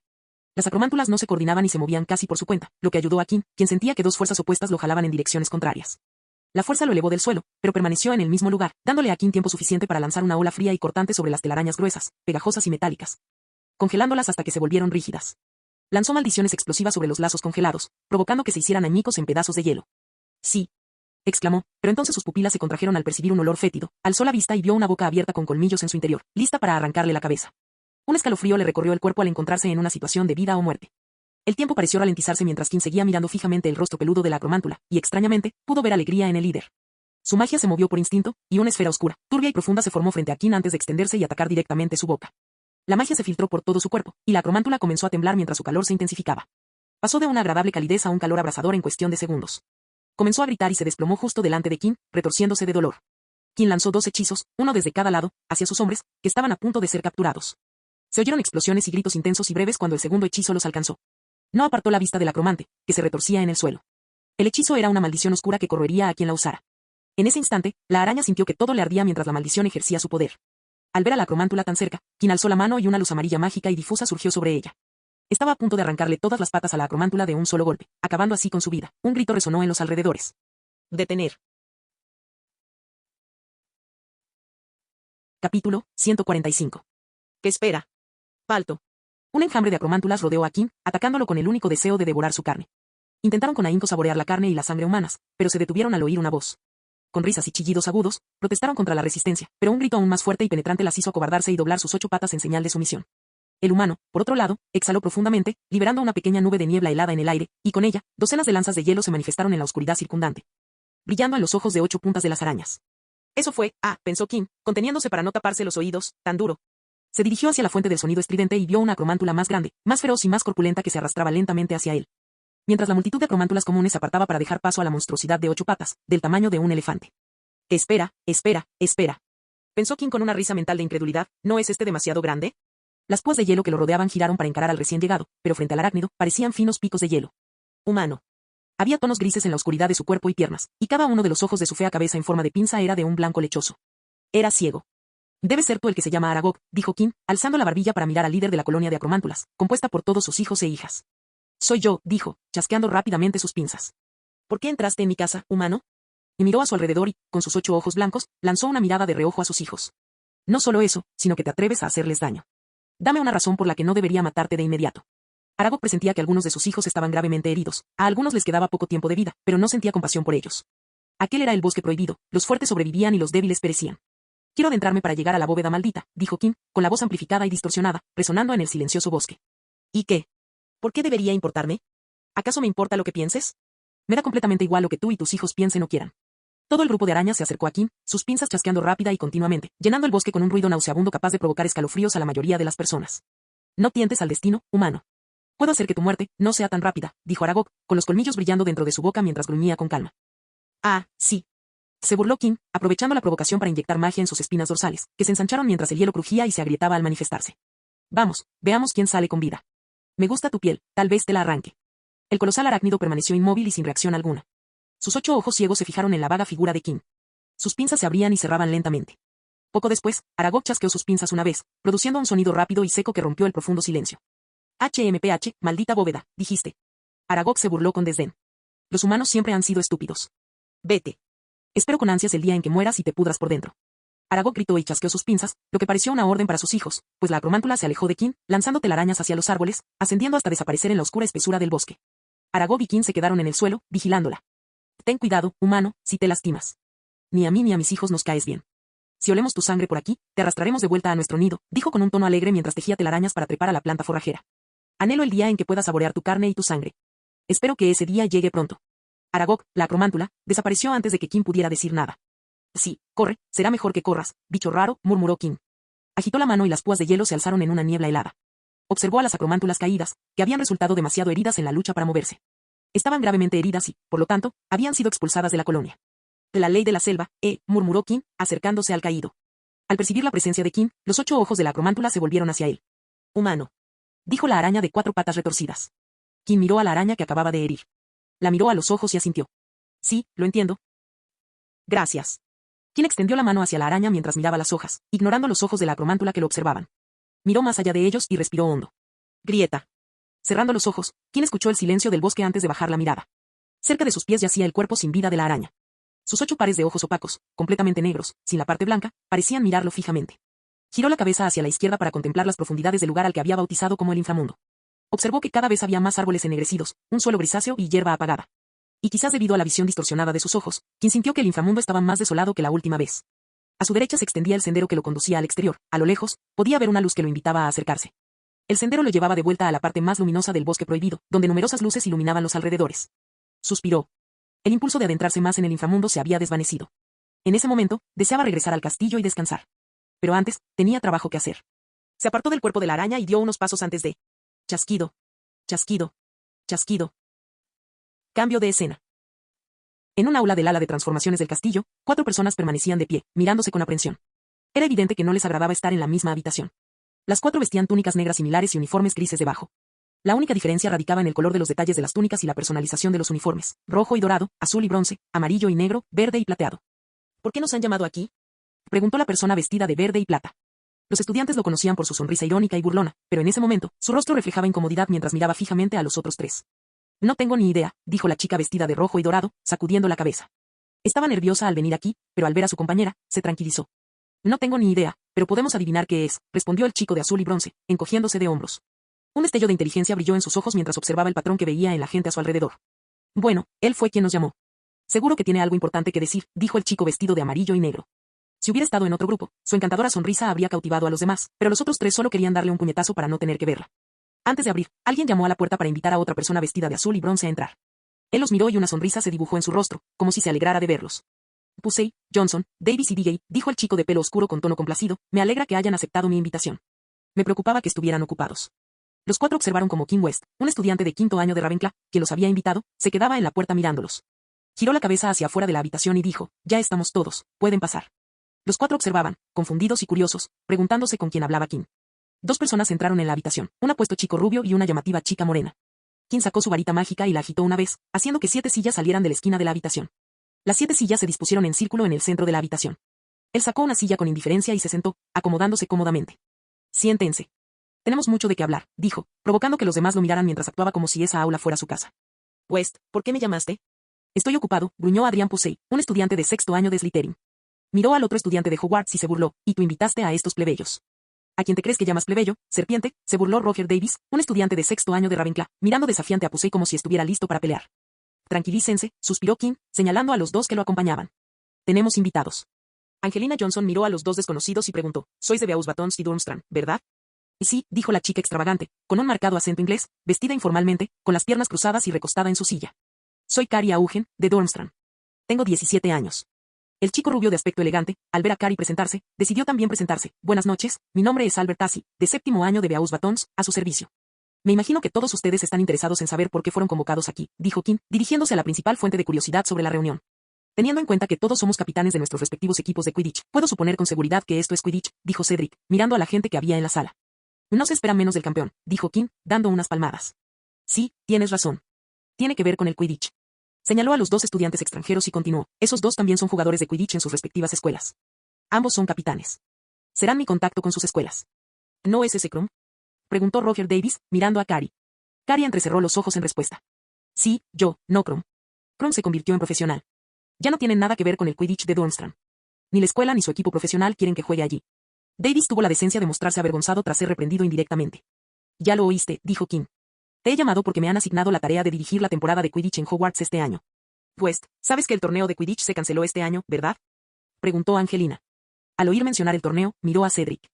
Las acromántulas no se coordinaban y se movían casi por su cuenta, lo que ayudó a Kim, quien sentía que 2 fuerzas opuestas lo jalaban en direcciones contrarias. La fuerza lo elevó del suelo, pero permaneció en el mismo lugar, dándole a Kim tiempo suficiente para lanzar una ola fría y cortante sobre las telarañas gruesas, pegajosas y metálicas, congelándolas hasta que se volvieron rígidas. Lanzó maldiciones explosivas sobre los lazos congelados, provocando que se hicieran añicos en pedazos de hielo. Sí, exclamó, pero entonces sus pupilas se contrajeron al percibir un olor fétido, alzó la vista y vio una boca abierta con colmillos en su interior, lista para arrancarle la cabeza. Un escalofrío le recorrió el cuerpo al encontrarse en una situación de vida o muerte. El tiempo pareció ralentizarse mientras Kim seguía mirando fijamente el rostro peludo de la acromántula, y extrañamente, pudo ver alegría en el líder. Su magia se movió por instinto, y una esfera oscura, turbia y profunda se formó frente a Kim antes de extenderse y atacar directamente su boca. La magia se filtró por todo su cuerpo, y la acromántula comenzó a temblar mientras su calor se intensificaba. Pasó de una agradable calidez a un calor abrasador en cuestión de segundos. Comenzó a gritar y se desplomó justo delante de Kim, retorciéndose de dolor. Kim lanzó 2 hechizos, uno desde cada lado, hacia sus hombres, que estaban a punto de ser capturados. Se oyeron explosiones y gritos intensos y breves cuando el segundo hechizo los alcanzó. No apartó la vista del acromante, que se retorcía en el suelo. El hechizo era una maldición oscura que corroería a quien la usara. En ese instante, la araña sintió que todo le ardía mientras la maldición ejercía su poder. Al ver a la acromántula tan cerca, Kim alzó la mano y una luz amarilla mágica y difusa surgió sobre ella. Estaba a punto de arrancarle todas las patas a la acromántula de un solo golpe, acabando así con su vida. Un grito resonó en los alrededores. Detener. Capítulo 145. ¿Qué espera? Palto. Un enjambre de acromántulas rodeó a Kim, atacándolo con el único deseo de devorar su carne. Intentaron con ahínco saborear la carne y la sangre humanas, pero se detuvieron al oír una voz. Con risas y chillidos agudos, protestaron contra la resistencia, pero un grito aún más fuerte y penetrante las hizo acobardarse y doblar sus 8 patas en señal de sumisión. El humano, por otro lado, exhaló profundamente, liberando una pequeña nube de niebla helada en el aire, y con ella, docenas de lanzas de hielo se manifestaron en la oscuridad circundante, brillando en los ojos de 8 puntas de las arañas. Eso fue, pensó Kim, conteniéndose para no taparse los oídos, tan duro. Se dirigió hacia la fuente del sonido estridente y vio una acromántula más grande, más feroz y más corpulenta que se arrastraba lentamente hacia él. Mientras la multitud de acromántulas comunes se apartaba para dejar paso a la monstruosidad de 8 patas, del tamaño de un elefante. Espera, espera, espera. Pensó Kim con una risa mental de incredulidad, ¿no es este demasiado grande? Las púas de hielo que lo rodeaban giraron para encarar al recién llegado, pero frente al arácnido, parecían finos picos de hielo. Humano. Había tonos grises en la oscuridad de su cuerpo y piernas, y cada uno de los ojos de su fea cabeza en forma de pinza era de un blanco lechoso. Era ciego. Debe ser tú el que se llama Aragog, dijo Kim, alzando la barbilla para mirar al líder de la colonia de acromántulas, compuesta por todos sus hijos e hijas. Soy yo, dijo, chasqueando rápidamente sus pinzas. ¿Por qué entraste en mi casa, humano? Y miró a su alrededor y, con sus 8 ojos blancos, lanzó una mirada de reojo a sus hijos. No solo eso, sino que te atreves a hacerles daño. Dame una razón por la que no debería matarte de inmediato. Aragog presentía que algunos de sus hijos estaban gravemente heridos, a algunos les quedaba poco tiempo de vida, pero no sentía compasión por ellos. Aquel era el bosque prohibido, los fuertes sobrevivían y los débiles perecían. Quiero adentrarme para llegar a la bóveda maldita, dijo Kim, con la voz amplificada y distorsionada, resonando en el silencioso bosque. ¿Y qué? ¿Por qué debería importarme? ¿Acaso me importa lo que pienses? Me da completamente igual lo que tú y tus hijos piensen o quieran. Todo el grupo de arañas se acercó a Kim, sus pinzas chasqueando rápida y continuamente, llenando el bosque con un ruido nauseabundo capaz de provocar escalofríos a la mayoría de las personas. No tientes al destino, humano. Puedo hacer que tu muerte no sea tan rápida, dijo Aragog, con los colmillos brillando dentro de su boca mientras gruñía con calma. Ah, sí. Se burló Kim, aprovechando la provocación para inyectar magia en sus espinas dorsales, que se ensancharon mientras el hielo crujía y se agrietaba al manifestarse. Vamos, veamos quién sale con vida. Me gusta tu piel, tal vez te la arranque. El colosal arácnido permaneció inmóvil y sin reacción alguna. Sus 8 ojos ciegos se fijaron en la vaga figura de Kim. Sus pinzas se abrían y cerraban lentamente. Poco después, Aragog chasqueó sus pinzas una vez, produciendo un sonido rápido y seco que rompió el profundo silencio. HMPH, maldita bóveda, dijiste. Aragog se burló con desdén. Los humanos siempre han sido estúpidos. Vete. Espero con ansias el día en que mueras y te pudras por dentro. Aragog gritó y chasqueó sus pinzas, lo que pareció una orden para sus hijos, pues la acromántula se alejó de Kim, lanzando telarañas hacia los árboles, ascendiendo hasta desaparecer en la oscura espesura del bosque. Aragog y Kim se quedaron en el suelo, vigilándola. Ten cuidado, humano, si te lastimas. Ni a mí ni a mis hijos nos caes bien. Si olemos tu sangre por aquí, te arrastraremos de vuelta a nuestro nido, dijo con un tono alegre mientras tejía telarañas para trepar a la planta forrajera. Anhelo el día en que puedas saborear tu carne y tu sangre. Espero que ese día llegue pronto. Aragog, la acromántula, desapareció antes de que Kim pudiera decir nada. Sí, corre, será mejor que corras, bicho raro, murmuró Kim. Agitó la mano y las púas de hielo se alzaron en una niebla helada. Observó a las acromántulas caídas, que habían resultado demasiado heridas en la lucha para moverse. Estaban gravemente heridas y, por lo tanto, habían sido expulsadas de la colonia. La ley de la selva, murmuró Kim, acercándose al caído. Al percibir la presencia de Kim, los 8 ojos de la acromántula se volvieron hacia él. Humano. Dijo la araña de 4 patas retorcidas. Kim miró a la araña que acababa de herir. La miró a los ojos y asintió. Sí, lo entiendo. Gracias. Kim extendió la mano hacia la araña mientras miraba las hojas, ignorando los ojos de la acromántula que lo observaban. Miró más allá de ellos y respiró hondo. Grieta. Cerrando los ojos, Kim escuchó el silencio del bosque antes de bajar la mirada. Cerca de sus pies yacía el cuerpo sin vida de la araña. Sus 8 pares de ojos opacos, completamente negros, sin la parte blanca, parecían mirarlo fijamente. Giró la cabeza hacia la izquierda para contemplar las profundidades del lugar al que había bautizado como el inframundo. Observó que cada vez había más árboles ennegrecidos, un suelo grisáceo y hierba apagada. Y quizás debido a la visión distorsionada de sus ojos, Kim sintió que el inframundo estaba más desolado que la última vez. A su derecha se extendía el sendero que lo conducía al exterior, a lo lejos, podía ver una luz que lo invitaba a acercarse. El sendero lo llevaba de vuelta a la parte más luminosa del bosque prohibido, donde numerosas luces iluminaban los alrededores. Suspiró. El impulso de adentrarse más en el inframundo se había desvanecido. En ese momento, deseaba regresar al castillo y descansar. Pero antes, tenía trabajo que hacer. Se apartó del cuerpo de la araña y dio unos pasos antes de... Chasquido. Chasquido. Chasquido. Cambio de escena. En un aula del ala de transformaciones del castillo, 4 personas permanecían de pie, mirándose con aprensión. Era evidente que no les agradaba estar en la misma habitación. Las 4 vestían túnicas negras similares y uniformes grises debajo. La única diferencia radicaba en el color de los detalles de las túnicas y la personalización de los uniformes, rojo y dorado, azul y bronce, amarillo y negro, verde y plateado. ¿Por qué nos han llamado aquí?, preguntó la persona vestida de verde y plata. Los estudiantes lo conocían por su sonrisa irónica y burlona, pero en ese momento, su rostro reflejaba incomodidad mientras miraba fijamente a los otros tres. No tengo ni idea, dijo la chica vestida de rojo y dorado, sacudiendo la cabeza. Estaba nerviosa al venir aquí, pero al ver a su compañera, se tranquilizó. No tengo ni idea, pero podemos adivinar qué es, respondió el chico de azul y bronce, encogiéndose de hombros. Un destello de inteligencia brilló en sus ojos mientras observaba el patrón que veía en la gente a su alrededor. Bueno, él fue quien nos llamó. Seguro que tiene algo importante que decir, dijo el chico vestido de amarillo y negro. Si hubiera estado en otro grupo, su encantadora sonrisa habría cautivado a los demás, pero los otros tres solo querían darle un puñetazo para no tener que verla. Antes de abrir, alguien llamó a la puerta para invitar a otra persona vestida de azul y bronce a entrar. Él los miró y una sonrisa se dibujó en su rostro, como si se alegrara de verlos. Pusey, Johnson, Davis y DJ, dijo el chico de pelo oscuro con tono complacido, me alegra que hayan aceptado mi invitación. Me preocupaba que estuvieran ocupados. Los cuatro observaron como Kim West, un estudiante de quinto año de Ravenclaw, quien los había invitado, se quedaba en la puerta mirándolos. Giró la cabeza hacia afuera de la habitación y dijo, ya estamos todos, pueden pasar. Los cuatro observaban, confundidos y curiosos, preguntándose con quién hablaba Kim. Dos personas entraron en la habitación, un apuesto chico rubio y una llamativa chica morena. Kim sacó su varita mágica y la agitó una vez, haciendo que 7 sillas salieran de la esquina de la habitación. Las 7 sillas se dispusieron en círculo en el centro de la habitación. Él sacó una silla con indiferencia y se sentó, acomodándose cómodamente. Siéntense. Tenemos mucho de qué hablar, dijo, provocando que los demás lo miraran mientras actuaba como si esa aula fuera su casa. West, ¿por qué me llamaste? Estoy ocupado, gruñó Adrian Pusey, un estudiante de sexto año de Slytherin. Miró al otro estudiante de Hogwarts y se burló, y tú invitaste a estos plebeyos. ¿A quién te crees que llamas plebeyo, serpiente? Se burló Roger Davis, un estudiante de sexto año de Ravenclaw, mirando desafiante a Pusey como si estuviera listo para pelear. Tranquilícense, suspiró Kim, señalando a los dos que lo acompañaban. Tenemos invitados. Angelina Johnson miró a los dos desconocidos y preguntó, sois de Beauxbatons Batons y Durmstrang, ¿verdad? Y sí, dijo la chica extravagante, con un marcado acento inglés, vestida informalmente, con las piernas cruzadas y recostada en su silla. Soy Carrie Augen, de Durmstrang. Tengo 17 años. El chico rubio de aspecto elegante, al ver a Carrie presentarse, decidió también presentarse. Buenas noches, mi nombre es Albert Tassi, de séptimo año de Beauxbatons Batons, a su servicio. Me imagino que todos ustedes están interesados en saber por qué fueron convocados aquí, dijo Kim, dirigiéndose a la principal fuente de curiosidad sobre la reunión. Teniendo en cuenta que todos somos capitanes de nuestros respectivos equipos de Quidditch, puedo suponer con seguridad que esto es Quidditch, dijo Cedric, mirando a la gente que había en la sala. No se espera menos del campeón, dijo Kim, dando unas palmadas. Sí, tienes razón. Tiene que ver con el Quidditch. Señaló a los dos estudiantes extranjeros y continuó, esos dos también son jugadores de Quidditch en sus respectivas escuelas. Ambos son capitanes. Serán mi contacto con sus escuelas. ¿No es ese Krum? Preguntó Roger Davis, mirando a Carrie. Carrie entrecerró los ojos en respuesta. Sí, yo, no Krum. Krum se convirtió en profesional. Ya no tienen nada que ver con el Quidditch de Durmstrang. Ni la escuela ni su equipo profesional quieren que juegue allí. Davis tuvo la decencia de mostrarse avergonzado tras ser reprendido indirectamente. Ya lo oíste, dijo Kim. Te he llamado porque me han asignado la tarea de dirigir la temporada de Quidditch en Hogwarts este año. West, sabes que el torneo de Quidditch se canceló este año, ¿verdad? Preguntó Angelina. Al oír mencionar el torneo, miró a Cedric.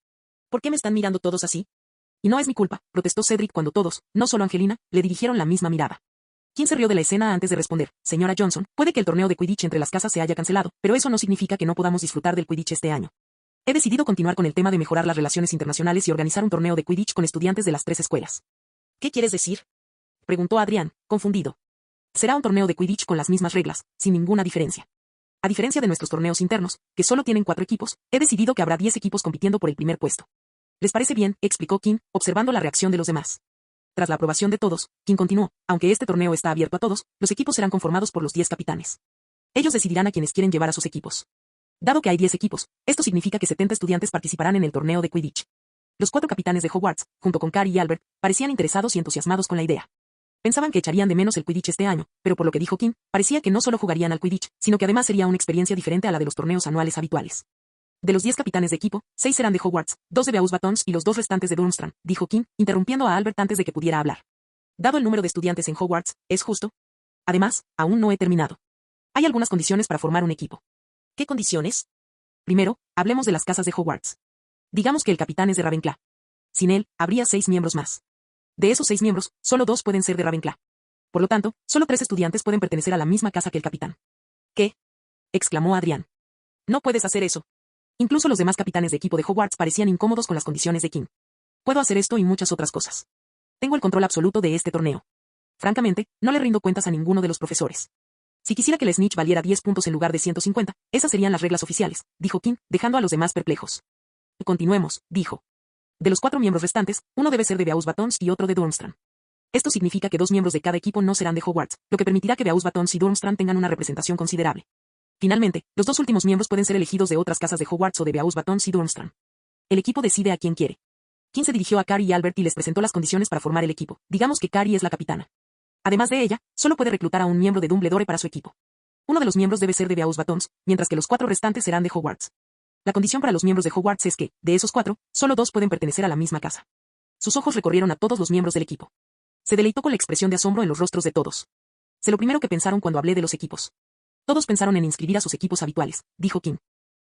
¿Por qué me están mirando todos así? Y no es mi culpa, protestó Cedric cuando todos, no solo Angelina, le dirigieron la misma mirada. ¿Quién se rió de la escena antes de responder? Señora Johnson, puede que el torneo de Quidditch entre las casas se haya cancelado, pero eso no significa que no podamos disfrutar del Quidditch este año. He decidido continuar con el tema de mejorar las relaciones internacionales y organizar un torneo de Quidditch con estudiantes de las 3 escuelas. ¿Qué quieres decir? Preguntó Adrián, confundido. Será un torneo de Quidditch con las mismas reglas, sin ninguna diferencia. A diferencia de nuestros torneos internos, que solo tienen 4 equipos, he decidido que habrá 10 equipos compitiendo por el primer puesto. ¿Les parece bien?, explicó Kim, observando la reacción de los demás. Tras la aprobación de todos, Kim continuó, aunque este torneo está abierto a todos, los equipos serán conformados por los 10 capitanes. Ellos decidirán a quienes quieren llevar a sus equipos. Dado que hay 10 equipos, esto significa que 70 estudiantes participarán en el torneo de Quidditch. Los 4 capitanes de Hogwarts, junto con Carrie y Albert, parecían interesados y entusiasmados con la idea. Pensaban que echarían de menos el Quidditch este año, pero por lo que dijo Kim, parecía que no solo jugarían al Quidditch, sino que además sería una experiencia diferente a la de los torneos anuales habituales. De los 10 capitanes de equipo, 6 serán de Hogwarts, 2 de Beauxbatons Batons y los 2 restantes de Durmstrang, dijo Kim, interrumpiendo a Albert antes de que pudiera hablar. Dado el número de estudiantes en Hogwarts, ¿es justo? Además, aún no he terminado. Hay algunas condiciones para formar un equipo. ¿Qué condiciones? Primero, hablemos de las casas de Hogwarts. Digamos que el capitán es de Ravenclaw. Sin él, habría 6 miembros más. De esos 6 miembros, solo 2 pueden ser de Ravenclaw. Por lo tanto, solo 3 estudiantes pueden pertenecer a la misma casa que el capitán. ¿Qué? Exclamó Adrián. No puedes hacer eso. Incluso los demás capitanes de equipo de Hogwarts parecían incómodos con las condiciones de Kim. Puedo hacer esto y muchas otras cosas. Tengo el control absoluto de este torneo. Francamente, no le rindo cuentas a ninguno de los profesores. Si quisiera que el snitch valiera 10 puntos en lugar de 150, esas serían las reglas oficiales, dijo Kim, dejando a los demás perplejos. Continuemos, dijo. De los 4 miembros restantes, uno debe ser de Beauxbatons Batons y otro de Durmstrang. Esto significa que 2 miembros de cada equipo no serán de Hogwarts, lo que permitirá que Beauxbatons Batons y Durmstrang tengan una representación considerable. Finalmente, los 2 últimos miembros pueden ser elegidos de otras casas de Hogwarts o de Beauxbatons Batons y Durmstrang. El equipo decide a quién quiere. Kim se dirigió a Carrie y Albert y les presentó las condiciones para formar el equipo. Digamos que Carrie es la capitana. Además de ella, solo puede reclutar a un miembro de Dumbledore para su equipo. Uno de los miembros debe ser de Beauxbatons, Batons, mientras que los 4 restantes serán de Hogwarts. La condición para los miembros de Hogwarts es que, de esos 4, solo 2 pueden pertenecer a la misma casa. Sus ojos recorrieron a todos los miembros del equipo. Se deleitó con la expresión de asombro en los rostros de todos. Sé lo primero que pensaron cuando hablé de los equipos. Todos pensaron en inscribir a sus equipos habituales, dijo Kim.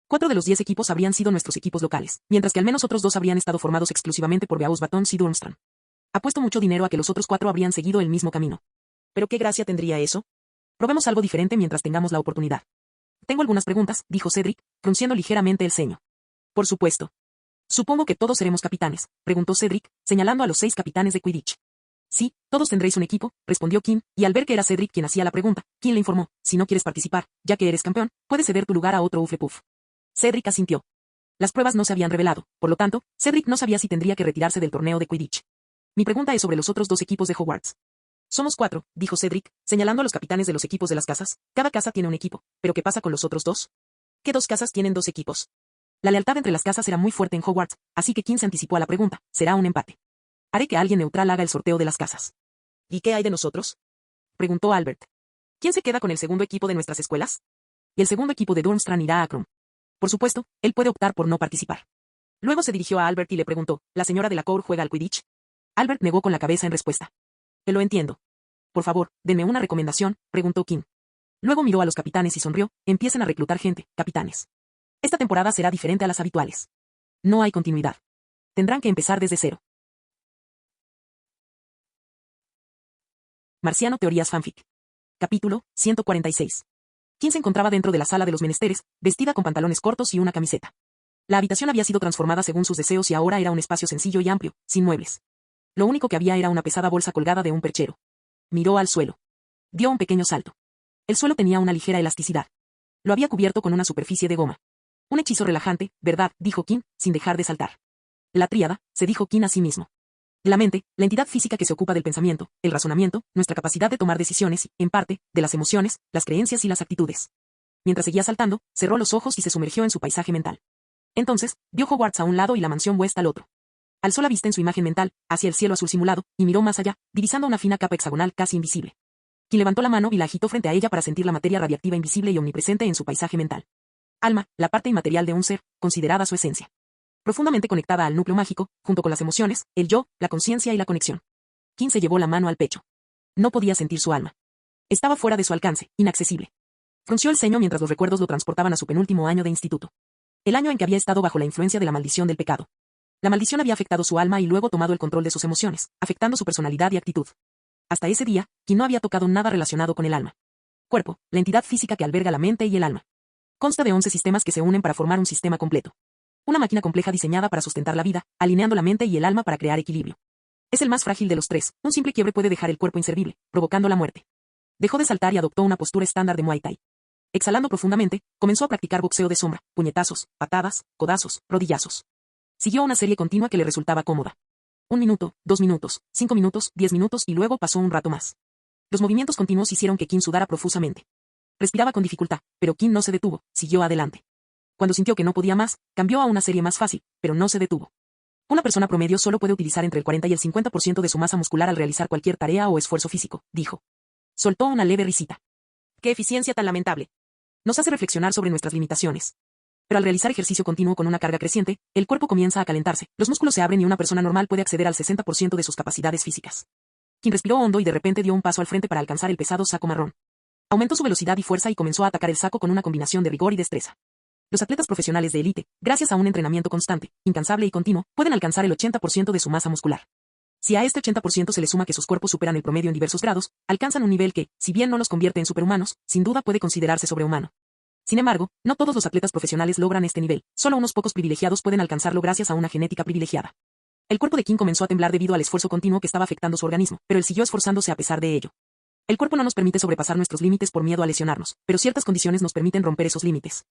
4 de los 10 equipos habrían sido nuestros equipos locales, mientras que al menos otros 2 habrían estado formados exclusivamente por Beauxbatons Batons y Durmstrang. Apuesto mucho dinero a que los otros 4 habrían seguido el mismo camino. ¿Pero qué gracia tendría eso? Probemos algo diferente mientras tengamos la oportunidad. Tengo algunas preguntas, dijo Cedric, frunciendo ligeramente el ceño. Por supuesto. Supongo que todos seremos capitanes, preguntó Cedric, señalando a los 6 capitanes de Quidditch. Sí, todos tendréis un equipo, respondió Kim, y al ver que era Cedric quien hacía la pregunta, Kim le informó, si no quieres participar, ya que eres campeón, puedes ceder tu lugar a otro Hufflepuff. Cedric asintió. Las pruebas no se habían revelado, por lo tanto, Cedric no sabía si tendría que retirarse del torneo de Quidditch. Mi pregunta es sobre los otros 2 equipos de Hogwarts. Somos 4, dijo Cedric, señalando a los capitanes de los equipos de las casas. Cada casa tiene un equipo, pero ¿qué pasa con los otros 2? ¿Qué 2 casas tienen 2 equipos? La lealtad entre las casas era muy fuerte en Hogwarts, así que Kim se anticipó a la pregunta, será un empate. Haré que alguien neutral haga el sorteo de las casas. ¿Y qué hay de nosotros? Preguntó Albert. ¿Quién se queda con el segundo equipo de nuestras escuelas? Y el segundo equipo de Durmstrang irá a Krum. Por supuesto, él puede optar por no participar. Luego se dirigió a Albert y le preguntó, ¿la señora de la Cour juega al Quidditch? Albert negó con la cabeza en respuesta. Te lo entiendo. Por favor, denme una recomendación, preguntó Kim. Luego miró a los capitanes y sonrió, empiecen a reclutar gente, capitanes. Esta temporada será diferente a las habituales. No hay continuidad. Tendrán que empezar desde cero. Marciano Teorías Fanfic. Capítulo 146. Kim se encontraba dentro de la sala de los menesteres, vestida con pantalones cortos y una camiseta. La habitación había sido transformada según sus deseos y ahora era un espacio sencillo y amplio, sin muebles. Lo único que había era una pesada bolsa colgada de un perchero. Miró al suelo. Dio un pequeño salto. El suelo tenía una ligera elasticidad. Lo había cubierto con una superficie de goma. Un hechizo relajante, ¿verdad?, dijo Kim, sin dejar de saltar. La tríada, se dijo Kim a sí mismo. La mente, la entidad física que se ocupa del pensamiento, el razonamiento, nuestra capacidad de tomar decisiones y, en parte, de las emociones, las creencias y las actitudes. Mientras seguía saltando, cerró los ojos y se sumergió en su paisaje mental. Entonces, vio Hogwarts a un lado y la mansión West al otro. Alzó la vista en su imagen mental, hacia el cielo azul simulado, y miró más allá, divisando una fina capa hexagonal casi invisible. Kim levantó la mano y la agitó frente a ella para sentir la materia radiactiva invisible y omnipresente en su paisaje mental. Alma, la parte inmaterial de un ser, considerada su esencia. Profundamente conectada al núcleo mágico, junto con las emociones, el yo, la conciencia y la conexión. Kim se llevó la mano al pecho. No podía sentir su alma. Estaba fuera de su alcance, inaccesible. Frunció el ceño mientras los recuerdos lo transportaban a su penúltimo año de instituto. El año en que había estado bajo la influencia de la maldición del pecado. La maldición había afectado su alma y luego tomado el control de sus emociones, afectando su personalidad y actitud. Hasta ese día, Kim no había tocado nada relacionado con el alma. Cuerpo, la entidad física que alberga la mente y el alma. Consta de 11 sistemas que se unen para formar un sistema completo. Una máquina compleja diseñada para sustentar la vida, alineando la mente y el alma para crear equilibrio. Es el más frágil de los 3, un simple quiebre puede dejar el cuerpo inservible, provocando la muerte. Dejó de saltar y adoptó una postura estándar de Muay Thai. Exhalando profundamente, comenzó a practicar boxeo de sombra, puñetazos, patadas, codazos, rodillazos. Siguió una serie continua que le resultaba cómoda. 1 minuto, 2 minutos, 5 minutos, 10 minutos y luego pasó un rato más. Los movimientos continuos hicieron que Kim sudara profusamente. Respiraba con dificultad, pero Kim no se detuvo, siguió adelante. Cuando sintió que no podía más, cambió a una serie más fácil, pero no se detuvo. Una persona promedio solo puede utilizar entre el 40 y el 50% de su masa muscular al realizar cualquier tarea o esfuerzo físico, dijo. Soltó una leve risita. ¡Qué eficiencia tan lamentable! Nos hace reflexionar sobre nuestras limitaciones. Pero al realizar ejercicio continuo con una carga creciente, el cuerpo comienza a calentarse, los músculos se abren y una persona normal puede acceder al 60% de sus capacidades físicas. Kim respiró hondo y de repente dio un paso al frente para alcanzar el pesado saco marrón. Aumentó su velocidad y fuerza y comenzó a atacar el saco con una combinación de rigor y destreza. Los atletas profesionales de élite, gracias a un entrenamiento constante, incansable y continuo, pueden alcanzar el 80% de su masa muscular. Si a este 80% se le suma que sus cuerpos superan el promedio en diversos grados, alcanzan un nivel que, si bien no los convierte en superhumanos, sin duda puede considerarse sobrehumano. Sin embargo, no todos los atletas profesionales logran este nivel, solo unos pocos privilegiados pueden alcanzarlo gracias a una genética privilegiada. El cuerpo de Kim comenzó a temblar debido al esfuerzo continuo que estaba afectando su organismo, pero él siguió esforzándose a pesar de ello. El cuerpo no nos permite sobrepasar nuestros límites por miedo a lesionarnos, pero ciertas condiciones nos permiten romper esos límites.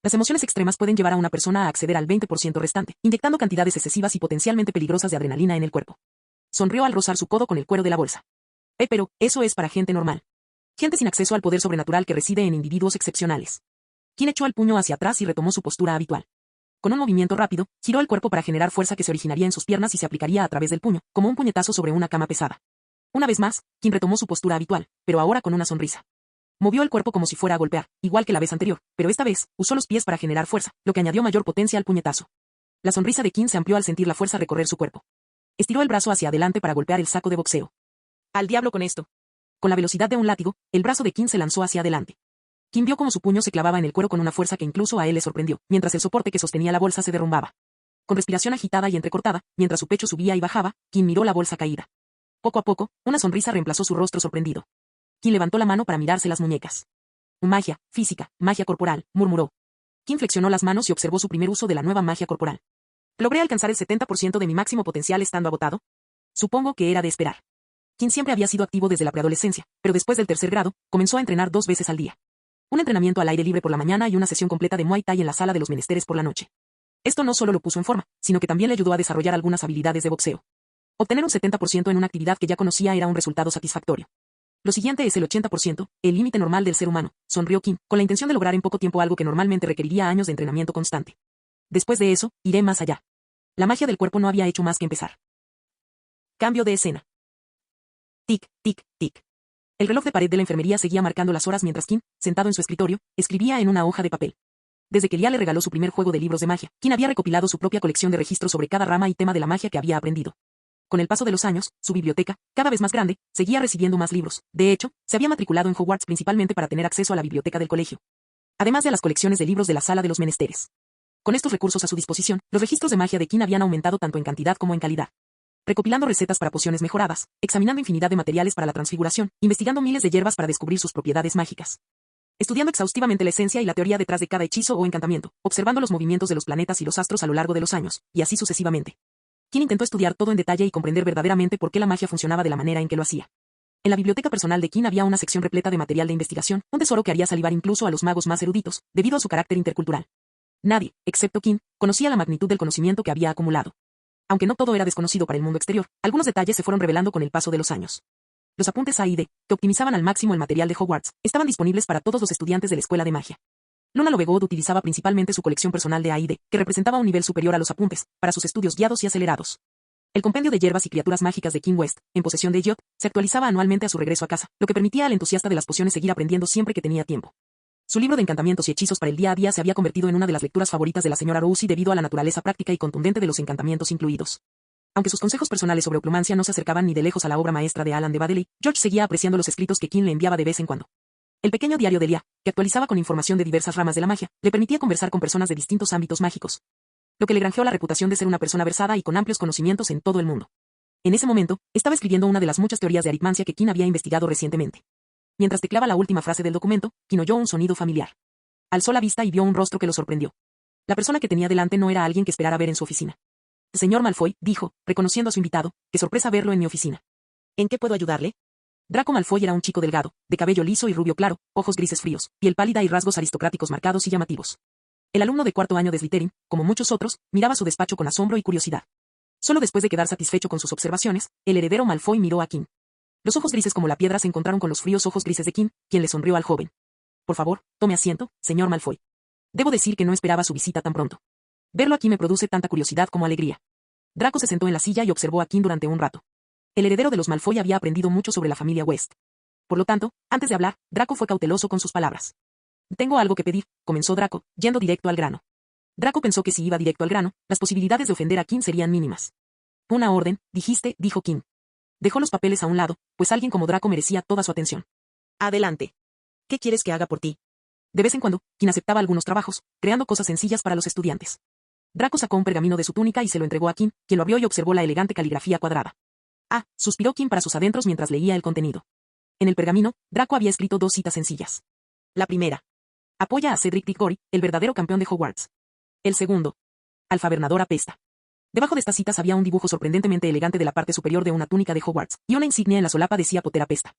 Las emociones extremas pueden llevar a una persona a acceder al 20% restante, inyectando cantidades excesivas y potencialmente peligrosas de adrenalina en el cuerpo. Sonrió al rozar su codo con el cuero de la bolsa. Pero, eso es para gente normal. Gente sin acceso al poder sobrenatural que reside en individuos excepcionales. Kim echó el puño hacia atrás y retomó su postura habitual. Con un movimiento rápido, giró el cuerpo para generar fuerza que se originaría en sus piernas y se aplicaría a través del puño, como un puñetazo sobre una cama pesada. Una vez más, Kim retomó su postura habitual, pero ahora con una sonrisa. Movió el cuerpo como si fuera a golpear, igual que la vez anterior, pero esta vez, usó los pies para generar fuerza, lo que añadió mayor potencia al puñetazo. La sonrisa de Kim se amplió al sentir la fuerza recorrer su cuerpo. Estiró el brazo hacia adelante para golpear el saco de boxeo. ¡Al diablo con esto! Con la velocidad de un látigo, el brazo de Kim se lanzó hacia adelante. Kim vio cómo su puño se clavaba en el cuero con una fuerza que incluso a él le sorprendió, mientras el soporte que sostenía la bolsa se derrumbaba. Con respiración agitada y entrecortada, mientras su pecho subía y bajaba, Kim miró la bolsa caída. Poco a poco, una sonrisa reemplazó su rostro sorprendido. Kim levantó la mano para mirarse las muñecas. Magia, física, magia corporal, murmuró. Kim flexionó las manos y observó su primer uso de la nueva magia corporal. ¿Logré alcanzar el 70% de mi máximo potencial estando agotado? Supongo que era de esperar. Kim siempre había sido activo desde la preadolescencia, pero después del tercer grado, comenzó a entrenar 2 veces al día. Un entrenamiento al aire libre por la mañana y una sesión completa de Muay Thai en la sala de los menesteres por la noche. Esto no solo lo puso en forma, sino que también le ayudó a desarrollar algunas habilidades de boxeo. Obtener un 70% en una actividad que ya conocía era un resultado satisfactorio. Lo siguiente es el 80%, el límite normal del ser humano, sonrió Kim, con la intención de lograr en poco tiempo algo que normalmente requeriría años de entrenamiento constante. Después de eso, iré más allá. La magia del cuerpo no había hecho más que empezar. Cambio de escena. Tic, tic, tic. El reloj de pared de la enfermería seguía marcando las horas mientras Kim, sentado en su escritorio, escribía en una hoja de papel. Desde que Lia le regaló su primer juego de libros de magia, Kim había recopilado su propia colección de registros sobre cada rama y tema de la magia que había aprendido. Con el paso de los años, su biblioteca, cada vez más grande, seguía recibiendo más libros. De hecho, se había matriculado en Hogwarts principalmente para tener acceso a la biblioteca del colegio. Además de las colecciones de libros de la sala de los menesteres. Con estos recursos a su disposición, los registros de magia de Kim habían aumentado tanto en cantidad como en calidad. Recopilando recetas para pociones mejoradas, examinando infinidad de materiales para la transfiguración, investigando miles de hierbas para descubrir sus propiedades mágicas. Estudiando exhaustivamente la esencia y la teoría detrás de cada hechizo o encantamiento, observando los movimientos de los planetas y los astros a lo largo de los años, y así sucesivamente. Kim intentó estudiar todo en detalle y comprender verdaderamente por qué la magia funcionaba de la manera en que lo hacía. En la biblioteca personal de Kim había una sección repleta de material de investigación, un tesoro que haría salivar incluso a los magos más eruditos, debido a su carácter intercultural. Nadie, excepto Kim, conocía la magnitud del conocimiento que había acumulado. Aunque no todo era desconocido para el mundo exterior, algunos detalles se fueron revelando con el paso de los años. Los apuntes A y D, que optimizaban al máximo el material de Hogwarts, estaban disponibles para todos los estudiantes de la escuela de magia. Luna Lovegood utilizaba principalmente su colección personal de A y D, que representaba un nivel superior a los apuntes, para sus estudios guiados y acelerados. El compendio de hierbas y criaturas mágicas de Kim West, en posesión de Elliot, se actualizaba anualmente a su regreso a casa, lo que permitía al entusiasta de las pociones seguir aprendiendo siempre que tenía tiempo. Su libro de encantamientos y hechizos para el día a día se había convertido en una de las lecturas favoritas de la señora Rousey debido a la naturaleza práctica y contundente de los encantamientos incluidos. Aunque sus consejos personales sobre oclumancia no se acercaban ni de lejos a la obra maestra de Alan de Baddeley, George seguía apreciando los escritos que Kim le enviaba de vez en cuando. El pequeño diario de Lia, que actualizaba con información de diversas ramas de la magia, le permitía conversar con personas de distintos ámbitos mágicos, lo que le granjeó la reputación de ser una persona versada y con amplios conocimientos en todo el mundo. En ese momento, estaba escribiendo una de las muchas teorías de aritmancia que Kim había investigado recientemente. Mientras tecleaba la última frase del documento, Kim oyó un sonido familiar. Alzó la vista y vio un rostro que lo sorprendió. La persona que tenía delante no era alguien que esperara ver en su oficina. Señor Malfoy, dijo, reconociendo a su invitado, qué sorpresa verlo en mi oficina. ¿En qué puedo ayudarle? Draco Malfoy era un chico delgado, de cabello liso y rubio claro, ojos grises fríos, piel pálida y rasgos aristocráticos marcados y llamativos. El alumno de cuarto año de Slytherin, como muchos otros, miraba su despacho con asombro y curiosidad. Solo después de quedar satisfecho con sus observaciones, el heredero Malfoy miró a Kim. Los ojos grises como la piedra se encontraron con los fríos ojos grises de Kim, quien le sonrió al joven. Por favor, tome asiento, señor Malfoy. Debo decir que no esperaba su visita tan pronto. Verlo aquí me produce tanta curiosidad como alegría. Draco se sentó en la silla y observó a Kim durante un rato. El heredero de los Malfoy había aprendido mucho sobre la familia West. Por lo tanto, antes de hablar, Draco fue cauteloso con sus palabras. Tengo algo que pedir, comenzó Draco, yendo directo al grano. Draco pensó que si iba directo al grano, las posibilidades de ofender a Kim serían mínimas. Una orden, dijiste, dijo Kim. Dejó los papeles a un lado, pues alguien como Draco merecía toda su atención. Adelante. ¿Qué quieres que haga por ti? De vez en cuando, Kim aceptaba algunos trabajos, creando cosas sencillas para los estudiantes. Draco sacó un pergamino de su túnica y se lo entregó a Kim, quien lo abrió y observó la elegante caligrafía cuadrada. Ah, suspiró Kim para sus adentros mientras leía el contenido. En el pergamino, Draco había escrito 2 citas sencillas. La primera. Apoya a Cedric Diggory, el verdadero campeón de Hogwarts. El segundo. Alfabernador apesta. Debajo de estas citas había un dibujo sorprendentemente elegante de la parte superior de una túnica de Hogwarts, y una insignia en la solapa decía Potter apesta.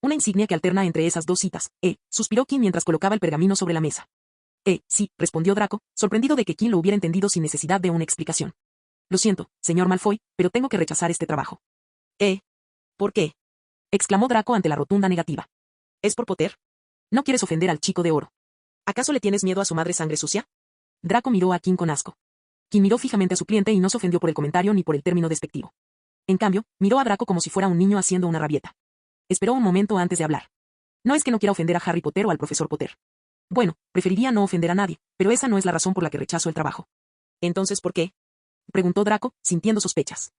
Una insignia que alterna entre esas 2 citas, suspiró Kim mientras colocaba el pergamino sobre la mesa. Sí, respondió Draco, sorprendido de que Kim lo hubiera entendido sin necesidad de una explicación. Lo siento, señor Malfoy, pero tengo que rechazar este trabajo. ¿Por qué? Exclamó Draco ante la rotunda negativa. ¿Es por Potter? ¿No quieres ofender al chico de oro? ¿Acaso le tienes miedo a su madre sangre sucia? Draco miró a Kim con asco. Kim miró fijamente a su cliente y no se ofendió por el comentario ni por el término despectivo. En cambio, miró a Draco como si fuera un niño haciendo una rabieta. Esperó un momento antes de hablar. No es que no quiera ofender a Harry Potter o al profesor Potter. Bueno, preferiría no ofender a nadie, pero esa no es la razón por la que rechazo el trabajo. ¿Entonces por qué? Preguntó Draco, sintiendo sospechas.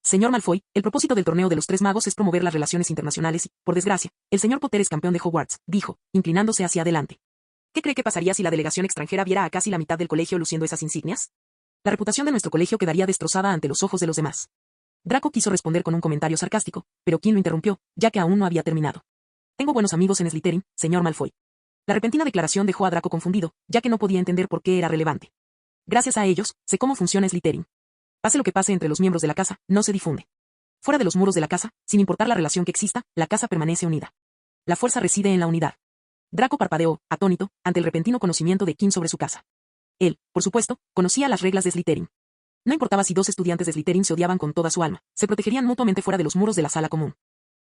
Señor Malfoy, el propósito del torneo de los tres magos es promover las relaciones internacionales y, por desgracia, el señor Potter es campeón de Hogwarts, dijo, inclinándose hacia adelante. ¿Qué cree que pasaría si la delegación extranjera viera a casi la mitad del colegio luciendo esas insignias? La reputación de nuestro colegio quedaría destrozada ante los ojos de los demás. Draco quiso responder con un comentario sarcástico, pero Kim lo interrumpió, ya que aún no había terminado. Tengo buenos amigos en Slytherin, señor Malfoy. La repentina declaración dejó a Draco confundido, ya que no podía entender por qué era relevante. Gracias a ellos, sé cómo funciona Slytherin. Pase lo que pase entre los miembros de la casa, no se difunde. Fuera de los muros de la casa, sin importar la relación que exista, la casa permanece unida. La fuerza reside en la unidad. Draco parpadeó, atónito, ante el repentino conocimiento de Kim sobre su casa. Él, por supuesto, conocía las reglas de Slytherin. No importaba si dos estudiantes de Slytherin se odiaban con toda su alma, se protegerían mutuamente fuera de los muros de la sala común.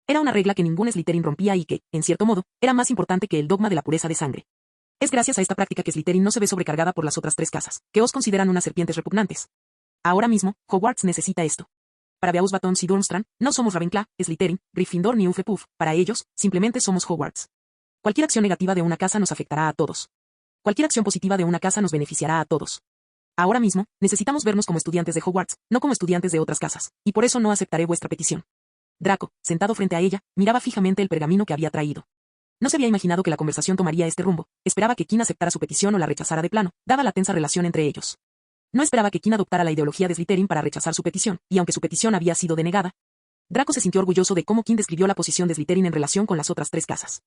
Era una regla que ningún Slytherin rompía y que, en cierto modo, era más importante que el dogma de la pureza de sangre. Es gracias a esta práctica que Slytherin no se ve sobrecargada por las otras tres casas, que os consideran unas serpientes repugnantes. Ahora mismo, Hogwarts necesita esto. Para Beaus Batons y Durmstrang, no somos Ravenclaw, Slytherin, Gryffindor ni Hufflepuff, para ellos, simplemente somos Hogwarts. Cualquier acción negativa de una casa nos afectará a todos. Cualquier acción positiva de una casa nos beneficiará a todos. Ahora mismo, necesitamos vernos como estudiantes de Hogwarts, no como estudiantes de otras casas, y por eso no aceptaré vuestra petición. Draco, sentado frente a ella, miraba fijamente el pergamino que había traído. No se había imaginado que la conversación tomaría este rumbo, esperaba que Kim aceptara su petición o la rechazara de plano, dada la tensa relación entre ellos. No esperaba que Kim adoptara la ideología de Slytherin para rechazar su petición, y aunque su petición había sido denegada, Draco se sintió orgulloso de cómo Kim describió la posición de Slytherin en relación con las otras tres casas.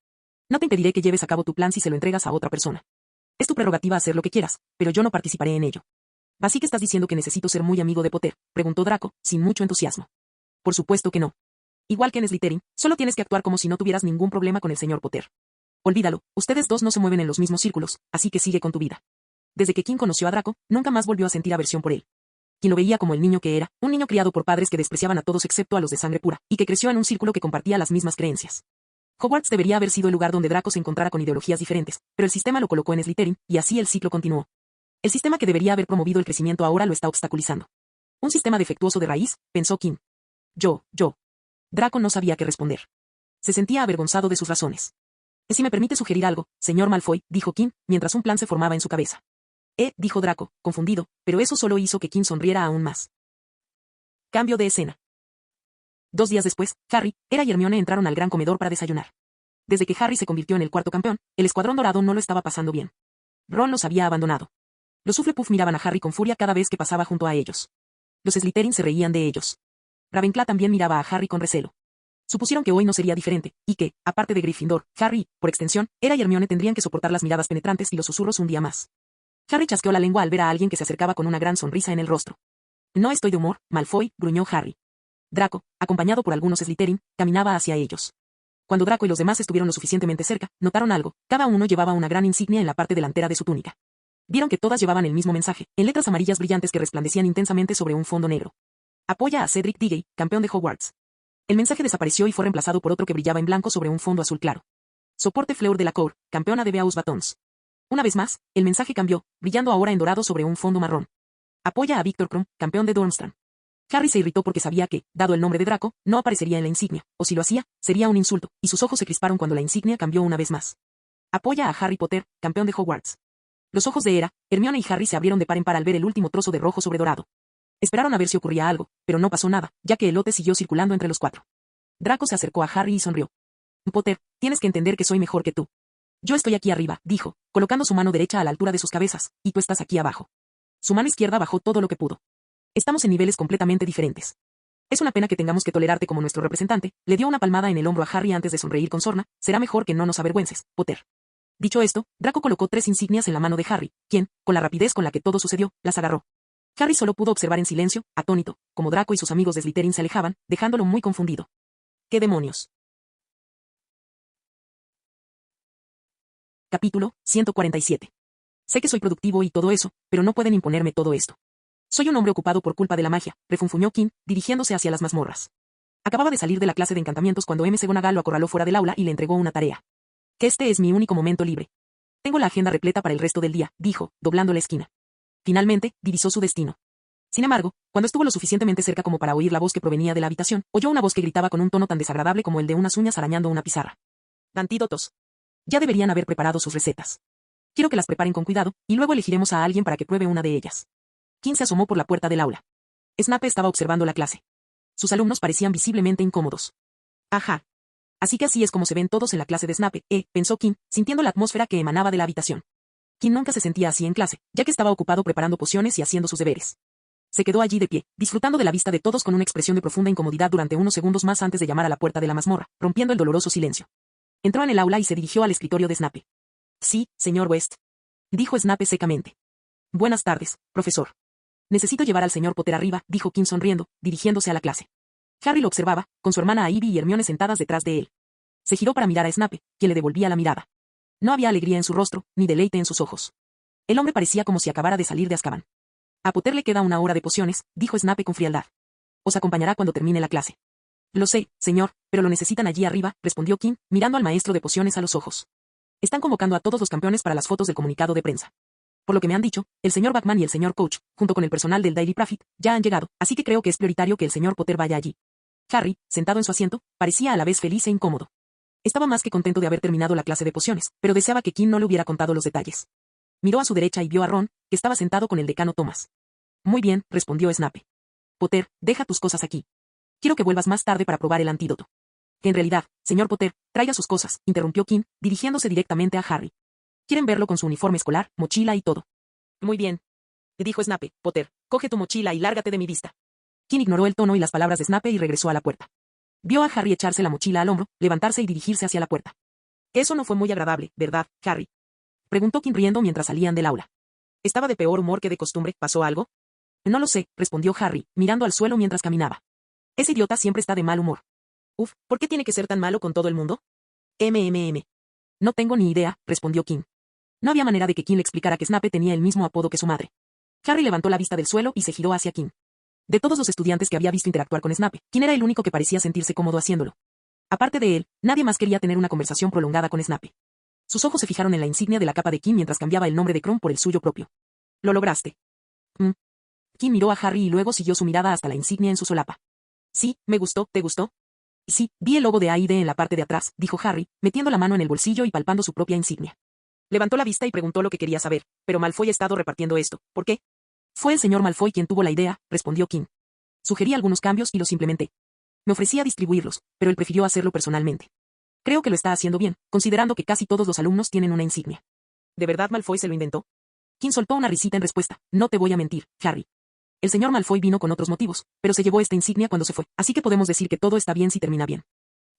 No te impediré que lleves a cabo tu plan si se lo entregas a otra persona. Es tu prerrogativa hacer lo que quieras, pero yo no participaré en ello. ¿Así que estás diciendo que necesito ser muy amigo de Potter?, preguntó Draco, sin mucho entusiasmo. Por supuesto que no. Igual que en Slytherin, solo tienes que actuar como si no tuvieras ningún problema con el señor Potter. Olvídalo, ustedes dos no se mueven en los mismos círculos, así que sigue con tu vida. Desde que Kim conoció a Draco, nunca más volvió a sentir aversión por él. Kim lo veía como el niño que era, un niño criado por padres que despreciaban a todos excepto a los de sangre pura, y que creció en un círculo que compartía las mismas creencias. Hogwarts debería haber sido el lugar donde Draco se encontrara con ideologías diferentes, pero el sistema lo colocó en Slytherin, y así el ciclo continuó. El sistema que debería haber promovido el crecimiento ahora lo está obstaculizando. Un sistema defectuoso de raíz, pensó Kim. Yo. Draco no sabía qué responder. Se sentía avergonzado de sus razones. Si me permite sugerir algo, señor Malfoy, dijo Kim, mientras un plan se formaba en su cabeza. Dijo Draco, confundido, pero eso solo hizo que Kim sonriera aún más. Cambio de escena. 2 días después, Harry, Era y Hermione entraron al gran comedor para desayunar. Desde que Harry se convirtió en el cuarto campeón, el escuadrón dorado no lo estaba pasando bien. Ron los había abandonado. Los Hufflepuff miraban a Harry con furia cada vez que pasaba junto a ellos. Los Slytherin se reían de ellos. Ravenclaw también miraba a Harry con recelo. Supusieron que hoy no sería diferente, y que, aparte de Gryffindor, Harry, por extensión, Era y Hermione tendrían que soportar las miradas penetrantes y los susurros un día más. Harry chasqueó la lengua al ver a alguien que se acercaba con una gran sonrisa en el rostro. No estoy de humor, Malfoy, gruñó Harry. Draco, acompañado por algunos Slytherin, caminaba hacia ellos. Cuando Draco y los demás estuvieron lo suficientemente cerca, notaron algo, cada uno llevaba una gran insignia en la parte delantera de su túnica. Vieron que todas llevaban el mismo mensaje, en letras amarillas brillantes que resplandecían intensamente sobre un fondo negro. Apoya a Cedric Diggory, campeón de Hogwarts. El mensaje desapareció y fue reemplazado por otro que brillaba en blanco sobre un fondo azul claro. Soporte Fleur Delacour, campeona de Beaus Batons. Una vez más, el mensaje cambió, brillando ahora en dorado sobre un fondo marrón. Apoya a Viktor Krum, campeón de Durmstrang. Harry se irritó porque sabía que, dado el nombre de Draco, no aparecería en la insignia, o si lo hacía, sería un insulto, y sus ojos se crisparon cuando la insignia cambió una vez más. Apoya a Harry Potter, campeón de Hogwarts. Los ojos de Era, Hermione y Harry se abrieron de par en par al ver el último trozo de rojo sobre dorado. Esperaron a ver si ocurría algo, pero no pasó nada, ya que el lote siguió circulando entre los cuatro. Draco se acercó a Harry y sonrió. Potter, tienes que entender que soy mejor que tú. Yo estoy aquí arriba, dijo, colocando su mano derecha a la altura de sus cabezas, y tú estás aquí abajo. Su mano izquierda bajó todo lo que pudo. Estamos en niveles completamente diferentes. Es una pena que tengamos que tolerarte como nuestro representante, le dio una palmada en el hombro a Harry antes de sonreír con sorna, será mejor que no nos avergüences, Potter. Dicho esto, Draco colocó 3 insignias en la mano de Harry, quien, con la rapidez con la que todo sucedió, las agarró. Harry solo pudo observar en silencio, atónito, como Draco y sus amigos de Slytherin se alejaban, dejándolo muy confundido. ¿Qué demonios? Capítulo 147. Sé que soy productivo y todo eso, pero no pueden imponerme todo esto. Soy un hombre ocupado por culpa de la magia, refunfuñó Kim, dirigiéndose hacia las mazmorras. Acababa de salir de la clase de encantamientos cuando McGonagall lo acorraló fuera del aula y le entregó una tarea. Que este es mi único momento libre. Tengo la agenda repleta para el resto del día, dijo, doblando la esquina. Finalmente, divisó su destino. Sin embargo, cuando estuvo lo suficientemente cerca como para oír la voz que provenía de la habitación, oyó una voz que gritaba con un tono tan desagradable como el de unas uñas arañando una pizarra. Antídotos. Ya deberían haber preparado sus recetas. Quiero que las preparen con cuidado, y luego elegiremos a alguien para que pruebe una de ellas. Kim se asomó por la puerta del aula. Snape estaba observando la clase. Sus alumnos parecían visiblemente incómodos. Ajá. Así que así es como se ven todos en la clase de Snape, pensó Kim, sintiendo la atmósfera que emanaba de la habitación. Kim nunca se sentía así en clase, ya que estaba ocupado preparando pociones y haciendo sus deberes. Se quedó allí de pie, disfrutando de la vista de todos con una expresión de profunda incomodidad durante unos segundos más antes de llamar a la puerta de la mazmorra, rompiendo el doloroso silencio. Entró en el aula y se dirigió al escritorio de Snape. Sí, señor West, dijo Snape secamente. Buenas tardes, profesor. Necesito llevar al señor Potter arriba, dijo Kim sonriendo, dirigiéndose a la clase. Harry lo observaba, con su hermana Ivy y Hermione sentadas detrás de él. Se giró para mirar a Snape, quien le devolvía la mirada. No había alegría en su rostro, ni deleite en sus ojos. El hombre parecía como si acabara de salir de Azkaban. A Potter le queda una hora de pociones, dijo Snape con frialdad. Os acompañará cuando termine la clase. Lo sé, señor, pero lo necesitan allí arriba, respondió Kim, mirando al maestro de pociones a los ojos. Están convocando a todos los campeones para las fotos del comunicado de prensa. Por lo que me han dicho, el señor Bagman y el señor Coach, junto con el personal del Daily Prophet, ya han llegado, así que creo que es prioritario que el señor Potter vaya allí. Harry, sentado en su asiento, parecía a la vez feliz e incómodo. Estaba más que contento de haber terminado la clase de pociones, pero deseaba que Kim no le hubiera contado los detalles. Miró a su derecha y vio a Ron, que estaba sentado con el decano Thomas. Muy bien, respondió Snape. Potter, deja tus cosas aquí. Quiero que vuelvas más tarde para probar el antídoto. Que en realidad, señor Potter, traiga sus cosas, interrumpió Kim, dirigiéndose directamente a Harry. Quieren verlo con su uniforme escolar, mochila y todo. Muy bien. Dijo Snape. Potter, coge tu mochila y lárgate de mi vista. Kim ignoró el tono y las palabras de Snape y regresó a la puerta. Vio a Harry echarse la mochila al hombro, levantarse y dirigirse hacia la puerta. Eso no fue muy agradable, ¿verdad, Harry? Preguntó Kim riendo mientras salían del aula. Estaba de peor humor que de costumbre, ¿pasó algo? No lo sé, respondió Harry, mirando al suelo mientras caminaba. Ese idiota siempre está de mal humor. Uf, ¿por qué tiene que ser tan malo con todo el mundo? No tengo ni idea, respondió Kim. No había manera de que Kim le explicara que Snape tenía el mismo apodo que su madre. Harry levantó la vista del suelo y se giró hacia Kim. De todos los estudiantes que había visto interactuar con Snape, Kim era el único que parecía sentirse cómodo haciéndolo. Aparte de él, nadie más quería tener una conversación prolongada con Snape. Sus ojos se fijaron en la insignia de la capa de Kim mientras cambiaba el nombre de Krum por el suyo propio. Lo lograste. Kim miró a Harry y luego siguió su mirada hasta la insignia en su solapa. Sí, me gustó, ¿te gustó? Sí, vi el logo de AID en la parte de atrás, dijo Harry, metiendo la mano en el bolsillo y palpando su propia insignia. Levantó la vista y preguntó lo que quería saber, pero Malfoy ha estado repartiendo esto, ¿por qué? Fue el señor Malfoy quien tuvo la idea, respondió Kim. Sugerí algunos cambios y los implementé. Me ofrecía distribuirlos, pero él prefirió hacerlo personalmente. Creo que lo está haciendo bien, considerando que casi todos los alumnos tienen una insignia. ¿De verdad Malfoy se lo inventó? Kim soltó una risita en respuesta. No te voy a mentir, Harry. El señor Malfoy vino con otros motivos, pero se llevó esta insignia cuando se fue, así que podemos decir que todo está bien si termina bien.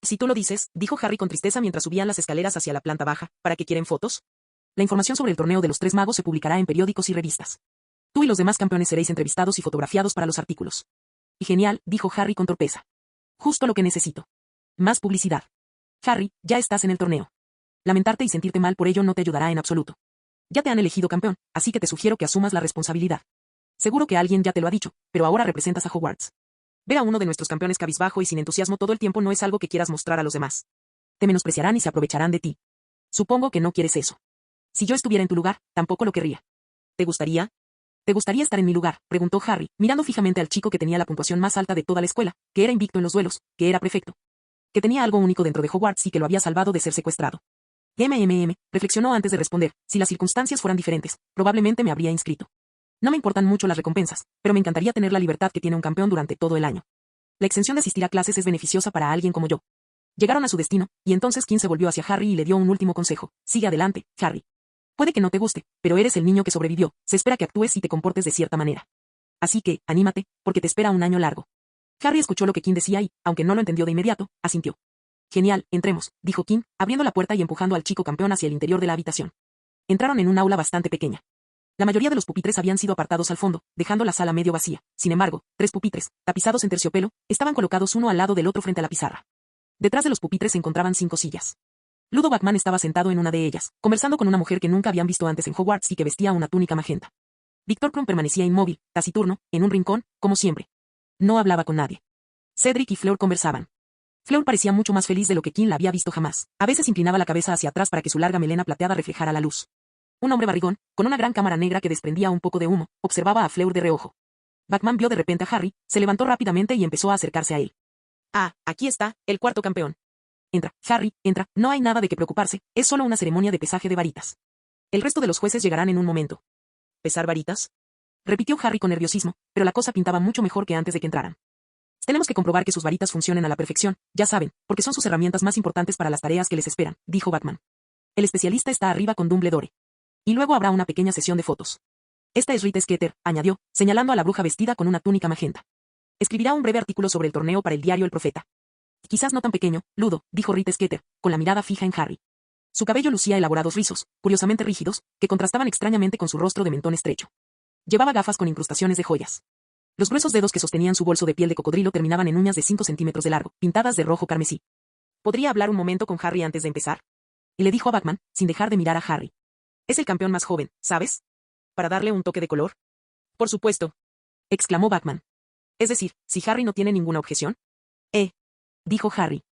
Si tú lo dices, dijo Harry con tristeza mientras subían las escaleras hacia la planta baja, ¿para qué quieren fotos? La información sobre el torneo de los 3 magos se publicará en periódicos y revistas. Tú y los demás campeones seréis entrevistados y fotografiados para los artículos. Y genial, dijo Harry con torpeza. Justo lo que necesito. Más publicidad. Harry, ya estás en el torneo. Lamentarte y sentirte mal por ello no te ayudará en absoluto. Ya te han elegido campeón, así que te sugiero que asumas la responsabilidad. Seguro que alguien ya te lo ha dicho, pero ahora representas a Hogwarts. Ver a uno de nuestros campeones cabizbajo y sin entusiasmo todo el tiempo no es algo que quieras mostrar a los demás. Te menospreciarán y se aprovecharán de ti. Supongo que no quieres eso. Si yo estuviera en tu lugar, tampoco lo querría. ¿Te gustaría? ¿Te gustaría estar en mi lugar?, preguntó Harry, mirando fijamente al chico que tenía la puntuación más alta de toda la escuela, que era invicto en los duelos, que era prefecto. Que tenía algo único dentro de Hogwarts y que lo había salvado de ser secuestrado. Reflexionó antes de responder, si las circunstancias fueran diferentes, probablemente me habría inscrito. No me importan mucho las recompensas, pero me encantaría tener la libertad que tiene un campeón durante todo el año. La exención de asistir a clases es beneficiosa para alguien como yo. Llegaron a su destino, y entonces Kim se volvió hacia Harry y le dio un último consejo. Sigue adelante, Harry. Puede que no te guste, pero eres el niño que sobrevivió, se espera que actúes y te comportes de cierta manera. Así que, anímate, porque te espera un año largo. Harry escuchó lo que Kim decía y, aunque no lo entendió de inmediato, asintió. Genial, entremos, dijo Kim, abriendo la puerta y empujando al chico campeón hacia el interior de la habitación. Entraron en un aula bastante pequeña. La mayoría de los pupitres habían sido apartados al fondo, dejando la sala medio vacía. Sin embargo, 3 pupitres, tapizados en terciopelo, estaban colocados uno al lado del otro frente a la pizarra. Detrás de los pupitres se encontraban 5 sillas. Ludo Bagman estaba sentado en una de ellas, conversando con una mujer que nunca habían visto antes en Hogwarts y que vestía una túnica magenta. Víctor Krum permanecía inmóvil, taciturno, en un rincón, como siempre. No hablaba con nadie. Cedric y Fleur conversaban. Fleur parecía mucho más feliz de lo que Kim la había visto jamás. A veces inclinaba la cabeza hacia atrás para que su larga melena plateada reflejara la luz. Un hombre barrigón, con una gran cámara negra que desprendía un poco de humo, observaba a Fleur de reojo. Batman vio de repente a Harry, se levantó rápidamente y empezó a acercarse a él. Ah, aquí está, el cuarto campeón. Entra, Harry, entra, no hay nada de qué preocuparse, es solo una ceremonia de pesaje de varitas. El resto de los jueces llegarán en un momento. ¿Pesar varitas? Repitió Harry con nerviosismo, pero la cosa pintaba mucho mejor que antes de que entraran. Tenemos que comprobar que sus varitas funcionen a la perfección, ya saben, porque son sus herramientas más importantes para las tareas que les esperan, dijo Batman. El especialista está arriba con Dumbledore. Y luego habrá una pequeña sesión de fotos. Esta es Rita Skeeter, añadió, señalando a la bruja vestida con una túnica magenta. Escribirá un breve artículo sobre el torneo para el diario El Profeta. Quizás no tan pequeño, Ludo, dijo Rita Skeeter, con la mirada fija en Harry. Su cabello lucía elaborados rizos, curiosamente rígidos, que contrastaban extrañamente con su rostro de mentón estrecho. Llevaba gafas con incrustaciones de joyas. Los gruesos dedos que sostenían su bolso de piel de cocodrilo terminaban en uñas de 5 centímetros de largo, pintadas de rojo carmesí. ¿Podría hablar un momento con Harry antes de empezar? Y le dijo a Batman, sin dejar de mirar a Harry. Es el campeón más joven, ¿sabes? ¿Para darle un toque de color? Por supuesto. Exclamó Batman. Es decir, si Harry no tiene ninguna objeción. Dijo Harry.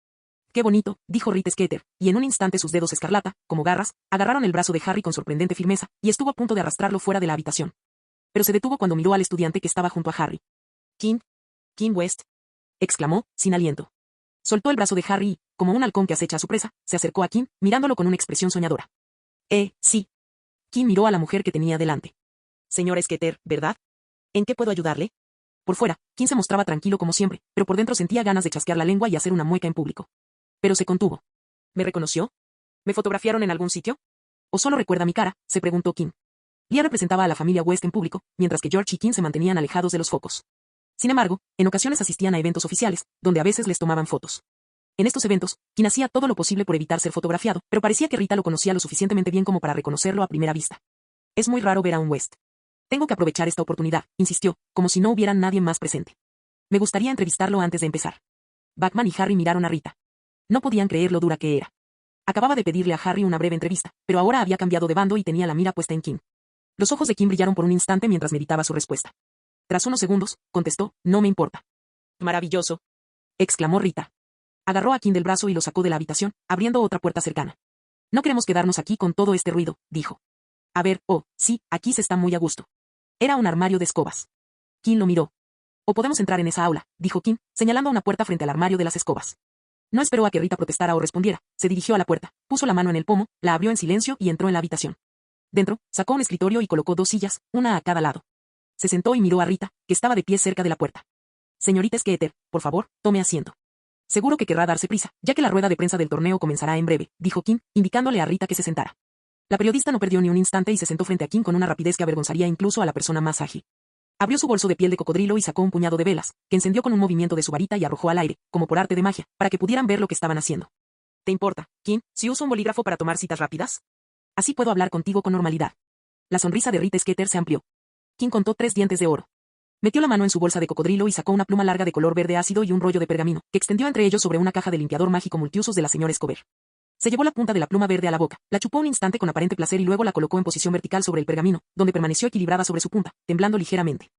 Qué bonito, dijo Rita Skeeter, y en un instante sus dedos escarlata, como garras, agarraron el brazo de Harry con sorprendente firmeza, y estuvo a punto de arrastrarlo fuera de la habitación. Pero se detuvo cuando miró al estudiante que estaba junto a Harry. King West, exclamó, sin aliento. Soltó el brazo de Harry y, como un halcón que acecha a su presa, se acercó a King, mirándolo con una expresión soñadora. Sí. King miró a la mujer que tenía delante. Señora Skeeter, ¿verdad? ¿En qué puedo ayudarle? Por fuera, King se mostraba tranquilo como siempre, pero por dentro sentía ganas de chasquear la lengua y hacer una mueca en público. Pero se contuvo. ¿Me reconoció? ¿Me fotografiaron en algún sitio? ¿O solo recuerda mi cara?, se preguntó King. Leah representaba a la familia West en público, mientras que George y King se mantenían alejados de los focos. Sin embargo, en ocasiones asistían a eventos oficiales, donde a veces les tomaban fotos. En estos eventos, King hacía todo lo posible por evitar ser fotografiado, pero parecía que Rita lo conocía lo suficientemente bien como para reconocerlo a primera vista. Es muy raro ver a un West. Tengo que aprovechar esta oportunidad, insistió, como si no hubiera nadie más presente. Me gustaría entrevistarlo antes de empezar. Batman y Harry miraron a Rita. No podían creer lo dura que era. Acababa de pedirle a Harry una breve entrevista, pero ahora había cambiado de bando y tenía la mira puesta en King. Los ojos de King brillaron por un instante mientras meditaba su respuesta. Tras unos segundos, contestó, no me importa. Maravilloso, exclamó Rita. Agarró a King del brazo y lo sacó de la habitación, abriendo otra puerta cercana. No queremos quedarnos aquí con todo este ruido, dijo. A ver, sí, aquí se está muy a gusto. Era un armario de escobas. King lo miró. O podemos entrar en esa aula, dijo King, señalando una puerta frente al armario de las escobas. No esperó a que Rita protestara o respondiera, se dirigió a la puerta, puso la mano en el pomo, la abrió en silencio y entró en la habitación. Dentro, sacó un escritorio y colocó 2 sillas, una a cada lado. Se sentó y miró a Rita, que estaba de pie cerca de la puerta. Señorita Skeeter, por favor, tome asiento. Seguro que querrá darse prisa, ya que la rueda de prensa del torneo comenzará en breve, dijo King, indicándole a Rita que se sentara. La periodista no perdió ni un instante y se sentó frente a King con una rapidez que avergonzaría incluso a la persona más ágil. Abrió su bolso de piel de cocodrilo y sacó un puñado de velas, que encendió con un movimiento de su varita y arrojó al aire, como por arte de magia, para que pudieran ver lo que estaban haciendo. ¿Te importa, King, si uso un bolígrafo para tomar citas rápidas? Así puedo hablar contigo con normalidad. La sonrisa de Rita Skeeter se amplió. King contó 3 dientes de oro. Metió la mano en su bolsa de cocodrilo y sacó una pluma larga de color verde ácido y un rollo de pergamino, que extendió entre ellos sobre una caja de limpiador mágico multiusos de la señora Escobar. Se llevó la punta de la pluma verde a la boca, la chupó un instante con aparente placer y luego la colocó en posición vertical sobre el pergamino, donde permaneció equilibrada sobre su punta, temblando ligeramente.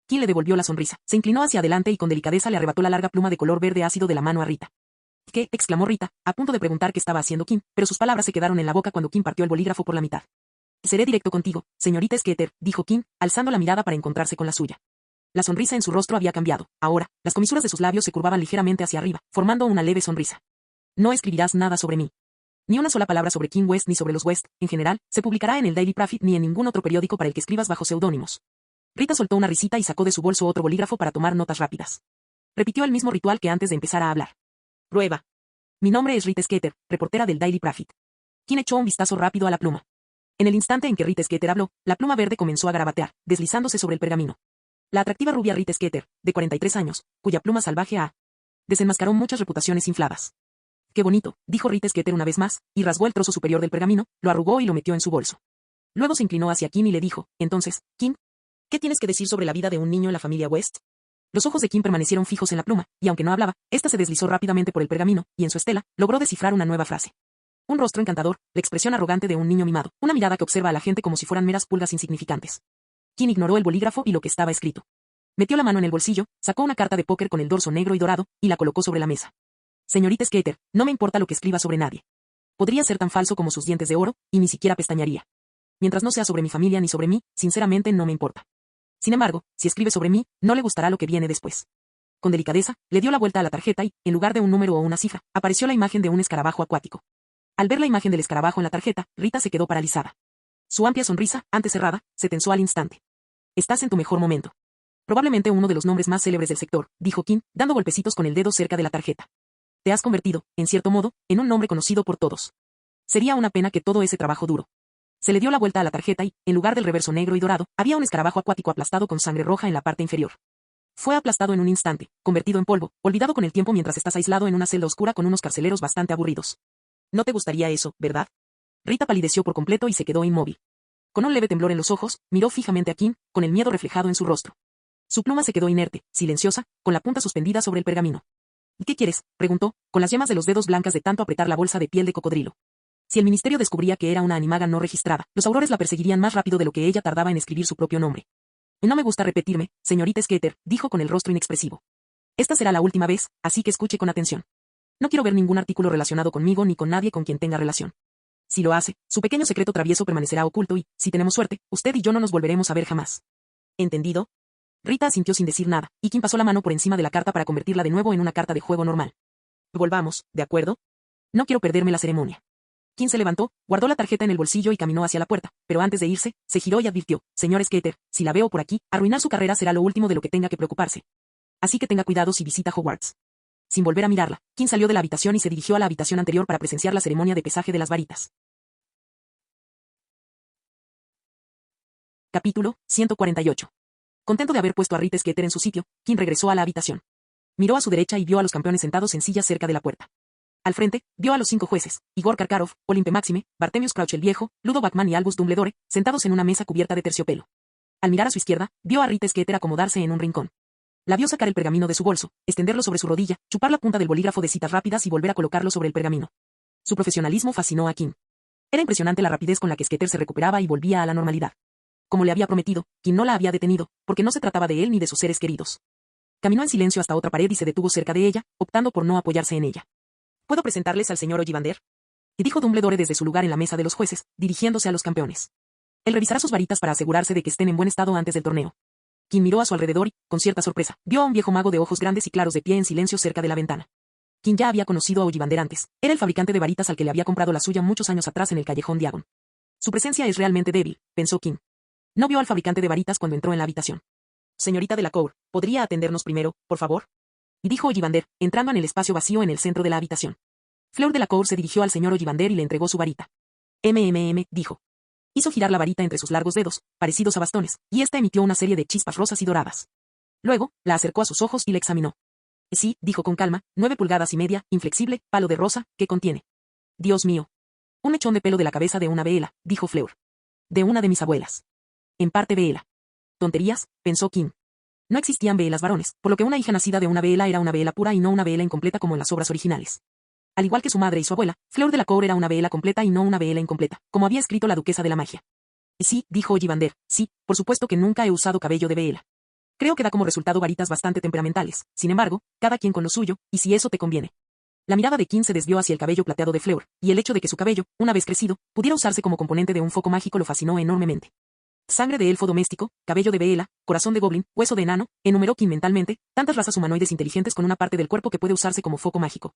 King le devolvió la sonrisa, se inclinó hacia adelante y con delicadeza le arrebató la larga pluma de color verde ácido de la mano a Rita. ¿Qué?, exclamó Rita, a punto de preguntar qué estaba haciendo King, pero sus palabras se quedaron en la boca cuando King partió el bolígrafo por la mitad. Seré directo contigo, señorita Skeeter, dijo King, alzando la mirada para encontrarse con la suya. La sonrisa en su rostro había cambiado. Ahora, las comisuras de sus labios se curvaban ligeramente hacia arriba, formando una leve sonrisa. No escribirás nada sobre mí. Ni una sola palabra sobre King West ni sobre los West, en general, se publicará en el Daily Prophet ni en ningún otro periódico para el que escribas bajo seudónimos. Rita soltó una risita y sacó de su bolso otro bolígrafo para tomar notas rápidas. Repitió el mismo ritual que antes de empezar a hablar. Prueba. Mi nombre es Rita Skeeter, reportera del Daily Prophet. King echó un vistazo rápido a la pluma. En el instante en que Rita Skeeter habló, la pluma verde comenzó a garabatear, deslizándose sobre el pergamino. La atractiva rubia Rita Skeeter, de 43 años, cuya pluma salvaje desenmascaró muchas reputaciones infladas. Qué bonito, dijo Rita Skeeter una vez más, y rasgó el trozo superior del pergamino, lo arrugó y lo metió en su bolso. Luego se inclinó hacia King y le dijo, entonces, King, ¿qué tienes que decir sobre la vida de un niño en la familia West? Los ojos de King permanecieron fijos en la pluma, y aunque no hablaba, ésta se deslizó rápidamente por el pergamino, y en su estela, logró descifrar una nueva frase. Un rostro encantador, la expresión arrogante de un niño mimado, una mirada que observa a la gente como si fueran meras pulgas insignificantes. King ignoró el bolígrafo y lo que estaba escrito. Metió la mano en el bolsillo, sacó una carta de póker con el dorso negro y dorado, y la colocó sobre la mesa. Señorita Skeeter, no me importa lo que escriba sobre nadie. Podría ser tan falso como sus dientes de oro, y ni siquiera pestañaría. mientras no sea sobre mi familia ni sobre mí, sinceramente no me importa. Sin embargo, si escribe sobre mí, no le gustará lo que viene después. Con delicadeza, le dio la vuelta a la tarjeta y, en lugar de un número o una cifra, apareció la imagen de un escarabajo acuático. Al ver la imagen del escarabajo en la tarjeta, Rita se quedó paralizada. Su amplia sonrisa, antes cerrada, se tensó al instante. Estás en tu mejor momento. Probablemente uno de los nombres más célebres del sector, dijo Kim, dando golpecitos con el dedo cerca de la tarjeta. Te has convertido, en cierto modo, en un nombre conocido por todos. Sería una pena que todo ese trabajo duro. Se le dio la vuelta a la tarjeta y, en lugar del reverso negro y dorado, había un escarabajo acuático aplastado con sangre roja en la parte inferior. Fue aplastado en un instante, convertido en polvo, olvidado con el tiempo mientras estás aislado en una celda oscura con unos carceleros bastante aburridos. No te gustaría eso, ¿verdad? Rita palideció por completo y se quedó inmóvil. Con un leve temblor en los ojos, miró fijamente a Kim, con el miedo reflejado en su rostro. Su pluma se quedó inerte, silenciosa, con la punta suspendida sobre el pergamino. ¿Y qué quieres?, preguntó, con las yemas de los dedos blancas de tanto apretar la bolsa de piel de cocodrilo. Si el ministerio descubría que era una animaga no registrada, los aurores la perseguirían más rápido de lo que ella tardaba en escribir su propio nombre. No me gusta repetirme, señorita Skeeter, dijo con el rostro inexpresivo. Esta será la última vez, así que escuche con atención. No quiero ver ningún artículo relacionado conmigo ni con nadie con quien tenga relación. Si lo hace, su pequeño secreto travieso permanecerá oculto y, si tenemos suerte, usted y yo no nos volveremos a ver jamás. ¿Entendido? Rita asintió sin decir nada, y Kim pasó la mano por encima de la carta para convertirla de nuevo en una carta de juego normal. Volvamos, ¿de acuerdo? No quiero perderme la ceremonia. Kim se levantó, guardó la tarjeta en el bolsillo y caminó hacia la puerta, pero antes de irse, se giró y advirtió, señor Skeeter, si la veo por aquí, arruinar su carrera será lo último de lo que tenga que preocuparse. Así que tenga cuidado si visita Hogwarts. Sin volver a mirarla, Kim salió de la habitación y se dirigió a la habitación anterior para presenciar la ceremonia de pesaje de las varitas. Capítulo 148. Contento de haber puesto a Rita Skeeter en su sitio, Kim regresó a la habitación. Miró a su derecha y vio a los campeones sentados en sillas cerca de la puerta. Al frente, vio a los 5 jueces, Igor Karkaroff, Olimpe Maxime, Bartemius Crouch el Viejo, Ludo Bagman y Albus Dumbledore, sentados en una mesa cubierta de terciopelo. Al mirar a su izquierda, vio a Rita Skeeter acomodarse en un rincón. La vio sacar el pergamino de su bolso, extenderlo sobre su rodilla, chupar la punta del bolígrafo de citas rápidas y volver a colocarlo sobre el pergamino. Su profesionalismo fascinó a Kim. Era impresionante la rapidez con la que Skeeter se recuperaba y volvía a la normalidad. Como le había prometido, Kim no la había detenido, porque no se trataba de él ni de sus seres queridos. Caminó en silencio hasta otra pared y se detuvo cerca de ella, optando por no apoyarse en ella. ¿Puedo presentarles al señor Ollivander?, y dijo Dumbledore desde su lugar en la mesa de los jueces, dirigiéndose a los campeones. Él revisará sus varitas para asegurarse de que estén en buen estado antes del torneo. Kim miró a su alrededor y, con cierta sorpresa, vio a un viejo mago de ojos grandes y claros de pie en silencio cerca de la ventana. Kim ya había conocido a Ollivander antes. Era el fabricante de varitas al que le había comprado la suya muchos años atrás en el callejón Diagon. Su presencia es realmente débil, pensó Kim. No vio al fabricante de varitas cuando entró en la habitación. Señorita de la Cour, ¿podría atendernos primero, por favor?, y dijo Ollivander, entrando en el espacio vacío en el centro de la habitación. Fleur de la Cour se dirigió al señor Ollivander y le entregó su varita. Dijo. Hizo girar la varita entre sus largos dedos, parecidos a bastones, y ésta emitió una serie de chispas rosas y doradas. Luego, la acercó a sus ojos y la examinó. Sí, dijo con calma, 9 pulgadas y media, inflexible, palo de rosa, ¿qué contiene? Dios mío. Un mechón de pelo de la cabeza de una Veela, dijo Fleur. De una de mis abuelas. En parte Veela. Tonterías, pensó Kim. No existían Veelas varones, por lo que una hija nacida de una Veela era una Veela pura y no una Veela incompleta como en las obras originales. Al igual que su madre y su abuela, Fleur de la Cour era una Veela completa y no una Veela incompleta, como había escrito la duquesa de la magia. Sí, dijo Ollivander, sí, por supuesto que nunca he usado cabello de Veela. Creo que da como resultado varitas bastante temperamentales, sin embargo, cada quien con lo suyo, y si eso te conviene. La mirada de Kim se desvió hacia el cabello plateado de Fleur, y el hecho de que su cabello, una vez crecido, pudiera usarse como componente de un foco mágico lo fascinó enormemente. Sangre de elfo doméstico, cabello de Veela, corazón de goblin, hueso de enano, enumeró Kim mentalmente, tantas razas humanoides inteligentes con una parte del cuerpo que puede usarse como foco mágico.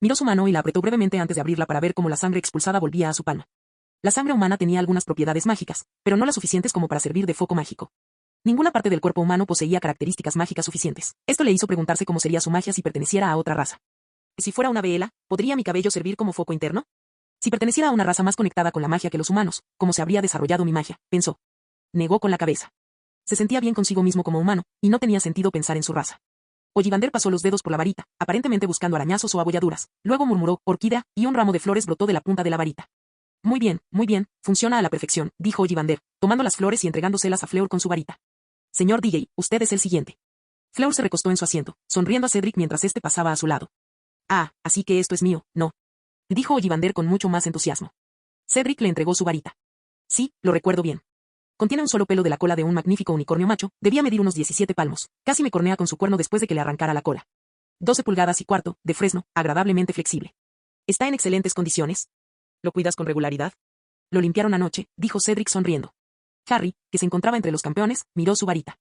Miró su mano y la apretó brevemente antes de abrirla para ver cómo la sangre expulsada volvía a su palma. La sangre humana tenía algunas propiedades mágicas, pero no las suficientes como para servir de foco mágico. Ninguna parte del cuerpo humano poseía características mágicas suficientes. Esto le hizo preguntarse cómo sería su magia si perteneciera a otra raza. Si fuera una Veela, ¿podría mi cabello servir como foco interno? Si perteneciera a una raza más conectada con la magia que los humanos, ¿cómo se habría desarrollado mi magia?, pensó. Negó con la cabeza. Se sentía bien consigo mismo como humano, y no tenía sentido pensar en su raza. Ollivander pasó los dedos por la varita, aparentemente buscando arañazos o abolladuras. Luego murmuró, orquídea, y un ramo de flores brotó de la punta de la varita. Muy bien, funciona a la perfección, dijo Ollivander, tomando las flores y entregándoselas a Fleur con su varita. Señor DJ, usted es el siguiente. Fleur se recostó en su asiento, sonriendo a Cedric mientras éste pasaba a su lado. Ah, así que esto es mío, ¿no?, dijo Ollivander con mucho más entusiasmo. Cedric le entregó su varita. Sí, lo recuerdo bien. Contiene un solo pelo de la cola de un magnífico unicornio macho, debía medir unos 17 palmos, casi me cornea con su cuerno después de que le arrancara la cola. 12 pulgadas y cuarto, de fresno, agradablemente flexible. ¿Está en excelentes condiciones? ¿Lo cuidas con regularidad? Lo limpiaron anoche, dijo Cedric sonriendo. Harry, que se encontraba entre los campeones, miró su varita.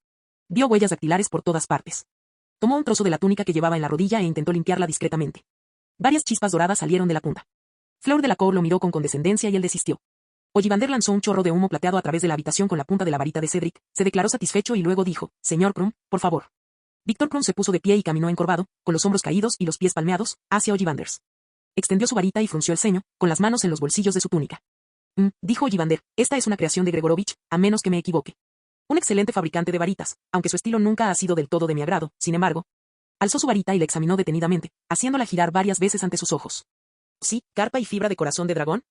Vio huellas dactilares por todas partes. Tomó un trozo de la túnica que llevaba en la rodilla e intentó limpiarla discretamente. Varias chispas doradas salieron de la punta. Fleur Delacour lo miró con condescendencia y él desistió. Ollivander lanzó un chorro de humo plateado a través de la habitación con la punta de la varita de Cedric, se declaró satisfecho y luego dijo, «Señor Krum, por favor». Víctor Krum se puso de pie y caminó encorvado, con los hombros caídos y los pies palmeados, hacia Ollivanders. Extendió su varita y frunció el ceño, con las manos en los bolsillos de su túnica. Dijo Ollivander, esta es una creación de Gregorovich, a menos que me equivoque. Un excelente fabricante de varitas, aunque su estilo nunca ha sido del todo de mi agrado, sin embargo. Alzó su varita y la examinó detenidamente, haciéndola girar varias veces ante sus ojos. ¿Sí, carpa y fibra de corazón de dragón?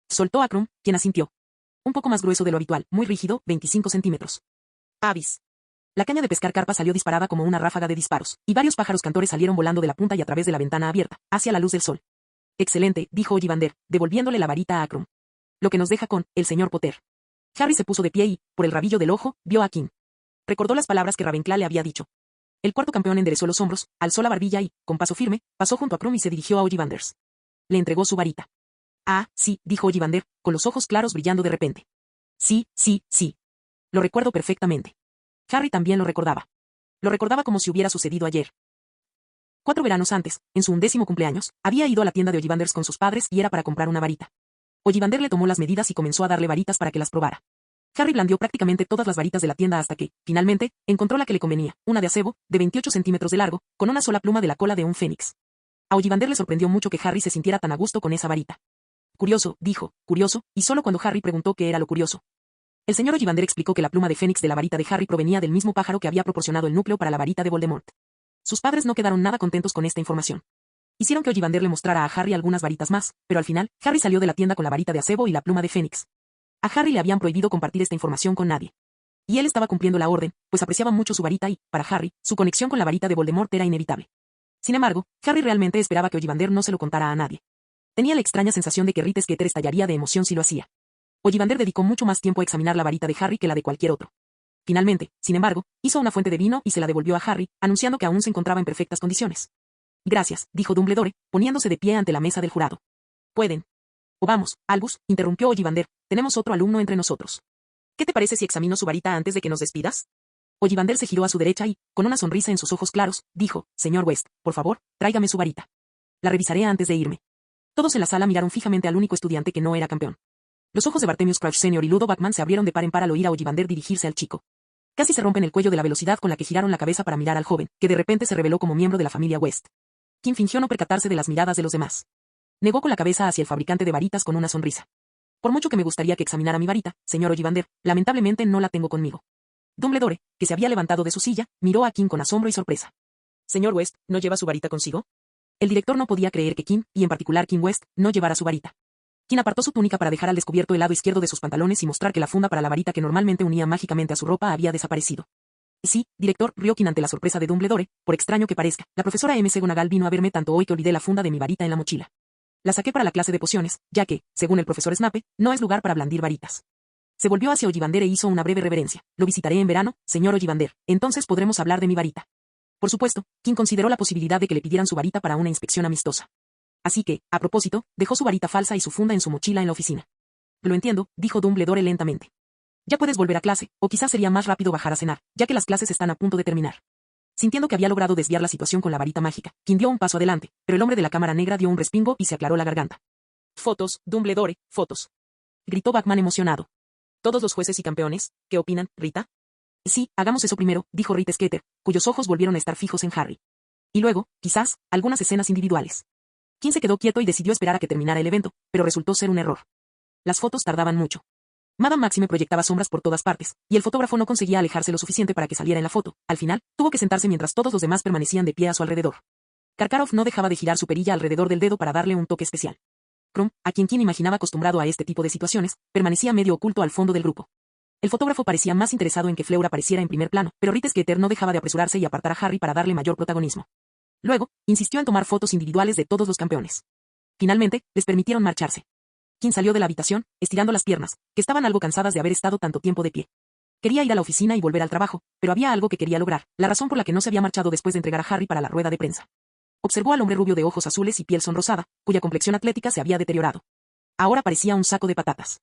Soltó a Krum, quien asintió. Un poco más grueso de lo habitual, muy rígido, 25 centímetros. Avis. La caña de pescar carpa salió disparada como una ráfaga de disparos, y varios pájaros cantores salieron volando de la punta y a través de la ventana abierta, hacia la luz del sol. Excelente, dijo Ollivander, devolviéndole la varita a Krum. Lo que nos deja con, el señor Potter. Harry se puso de pie y, por el rabillo del ojo, vio a King. Recordó las palabras que Ravenclaw le había dicho. El cuarto campeón enderezó los hombros, alzó la barbilla y, con paso firme, pasó junto a Krum y se dirigió a Ollivanders. Le entregó su varita. Ah, sí, dijo Ollivander, con los ojos claros brillando de repente. Sí, sí, sí. Lo recuerdo perfectamente. Harry también lo recordaba. Lo recordaba como si hubiera sucedido ayer. 4 veranos antes, en su 11º cumpleaños, había ido a la tienda de Ollivanders con sus padres y era para comprar una varita. Ollivander le tomó las medidas y comenzó a darle varitas para que las probara. Harry blandió prácticamente todas las varitas de la tienda hasta que, finalmente, encontró la que le convenía, una de acebo, de 28 centímetros de largo, con una sola pluma de la cola de un fénix. A Ollivander le sorprendió mucho que Harry se sintiera tan a gusto con esa varita. Curioso, dijo, curioso, y solo cuando Harry preguntó qué era lo curioso. El señor Ollivander explicó que la pluma de fénix de la varita de Harry provenía del mismo pájaro que había proporcionado el núcleo para la varita de Voldemort. Sus padres no quedaron nada contentos con esta información. Hicieron que Ollivander le mostrara a Harry algunas varitas más, pero al final, Harry salió de la tienda con la varita de acebo y la pluma de fénix. A Harry le habían prohibido compartir esta información con nadie. Y él estaba cumpliendo la orden, pues apreciaba mucho su varita y, para Harry, su conexión con la varita de Voldemort era inevitable. Sin embargo, Harry realmente esperaba que Ollivander no se lo contara a nadie. Tenía la extraña sensación de que Rita Skeeter estallaría de emoción si lo hacía. Ollivander dedicó mucho más tiempo a examinar la varita de Harry que la de cualquier otro. Finalmente, sin embargo, hizo una fuente de vino y se la devolvió a Harry, anunciando que aún se encontraba en perfectas condiciones. Gracias, dijo Dumbledore, poniéndose de pie ante la mesa del jurado. Pueden. O vamos, Albus, interrumpió Ollivander, tenemos otro alumno entre nosotros. ¿Qué te parece si examino su varita antes de que nos despidas? Ollivander se giró a su derecha y, con una sonrisa en sus ojos claros, dijo, señor West, por favor, tráigame su varita. La revisaré antes de irme. Todos en la sala miraron fijamente al único estudiante que no era campeón. Los ojos de Bartemius Crouch Sr. y Ludo Bagman se abrieron de par en par al oír a Ollivander dirigirse al chico. Casi se rompen el cuello de la velocidad con la que giraron la cabeza para mirar al joven, que de repente se reveló como miembro de la familia West. Kim fingió no percatarse de las miradas de los demás. Negó con la cabeza hacia el fabricante de varitas con una sonrisa. Por mucho que me gustaría que examinara mi varita, señor Ollivander, lamentablemente no la tengo conmigo. Dumbledore, que se había levantado de su silla, miró a Kim con asombro y sorpresa. Señor West, ¿no lleva su varita consigo? El director no podía creer que Kim, y en particular Kim West, no llevara su varita. Kim apartó su túnica para dejar al descubierto el lado izquierdo de sus pantalones y mostrar que la funda para la varita que normalmente unía mágicamente a su ropa había desaparecido. Sí, director, rió Kim ante la sorpresa de Dumbledore, por extraño que parezca, la profesora McGonagall vino a verme tanto hoy que olvidé la funda de mi varita en la mochila. La saqué para la clase de pociones, ya que, según el profesor Snape, no es lugar para blandir varitas. Se volvió hacia Ollivander e hizo una breve reverencia. Lo visitaré en verano, señor Ollivander, entonces podremos hablar de mi varita. Por supuesto, Kim consideró la posibilidad de que le pidieran su varita para una inspección amistosa. Así que, a propósito, dejó su varita falsa y su funda en su mochila en la oficina. Lo entiendo, dijo Dumbledore lentamente. Ya puedes volver a clase, o quizás sería más rápido bajar a cenar, ya que las clases están a punto de terminar. Sintiendo que había logrado desviar la situación con la varita mágica, Kim dio un paso adelante, pero el hombre de la cámara negra dio un respingo y se aclaró la garganta. Fotos, Dumbledore, fotos. Gritó Bagman emocionado. Todos los jueces y campeones, ¿qué opinan, Rita? Sí, hagamos eso primero, dijo Rita Skeeter, cuyos ojos volvieron a estar fijos en Harry. Y luego, quizás, algunas escenas individuales. Kim se quedó quieto y decidió esperar a que terminara el evento, pero resultó ser un error. Las fotos tardaban mucho. Madame Maxime proyectaba sombras por todas partes, y el fotógrafo no conseguía alejarse lo suficiente para que saliera en la foto. Al final, tuvo que sentarse mientras todos los demás permanecían de pie a su alrededor. Karkaroff no dejaba de girar su perilla alrededor del dedo para darle un toque especial. Krum, a quien Kim imaginaba acostumbrado a este tipo de situaciones, permanecía medio oculto al fondo del grupo. El fotógrafo parecía más interesado en que Fleur apareciera en primer plano, pero Rita Skeeter no dejaba de apresurarse y apartar a Harry para darle mayor protagonismo. Luego, insistió en tomar fotos individuales de todos los campeones. Finalmente, les permitieron marcharse. Kim salió de la habitación, estirando las piernas, que estaban algo cansadas de haber estado tanto tiempo de pie. Quería ir a la oficina y volver al trabajo, pero había algo que quería lograr, la razón por la que no se había marchado después de entregar a Harry para la rueda de prensa. Observó al hombre rubio de ojos azules y piel sonrosada, cuya complexión atlética se había deteriorado. Ahora parecía un saco de patatas.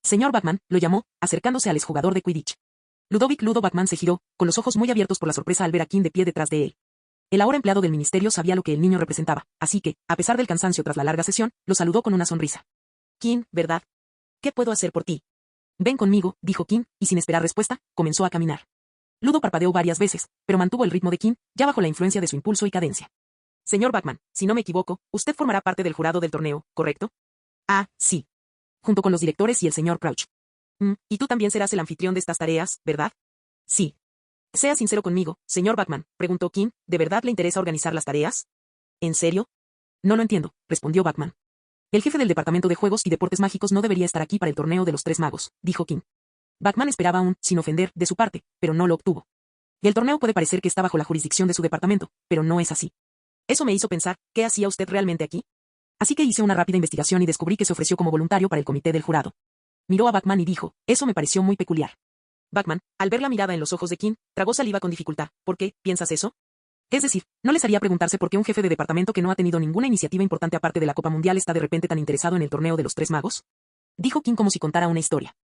Señor Bachman, lo llamó, acercándose al exjugador de Quidditch. Ludo Bachman se giró, con los ojos muy abiertos por la sorpresa al ver a King de pie detrás de él. El ahora empleado del ministerio sabía lo que el niño representaba, así que, a pesar del cansancio tras la larga sesión, lo saludó con una sonrisa. King, ¿verdad? ¿Qué puedo hacer por ti? Ven conmigo, dijo King, y sin esperar respuesta, comenzó a caminar. Ludo parpadeó varias veces, pero mantuvo el ritmo de King, ya bajo la influencia de su impulso y cadencia. Señor Bachman, si no me equivoco, usted formará parte del jurado del torneo, ¿correcto? Ah, sí. Junto con los directores y el señor Crouch. Y tú también serás el anfitrión de estas tareas, ¿verdad? Sí. Sea sincero conmigo, señor Bachman, preguntó King, ¿de verdad le interesa organizar las tareas? ¿En serio? No lo entiendo, respondió Bachman. El jefe del Departamento de Juegos y Deportes Mágicos no debería estar aquí para el torneo de los Tres Magos, dijo King. Bachman esperaba un, sin ofender, de su parte, pero no lo obtuvo. El torneo puede parecer que está bajo la jurisdicción de su departamento, pero no es así. Eso me hizo pensar, ¿qué hacía usted realmente aquí? Así que hice una rápida investigación y descubrí que se ofreció como voluntario para el comité del jurado. Miró a Bachman y dijo, eso me pareció muy peculiar. Bachman, al ver la mirada en los ojos de King, tragó saliva con dificultad. ¿Por qué? ¿Piensas eso? Es decir, ¿no les haría preguntarse por qué un jefe de departamento que no ha tenido ninguna iniciativa importante aparte de la Copa Mundial está de repente tan interesado en el torneo de los Tres Magos? Dijo King como si contara una historia.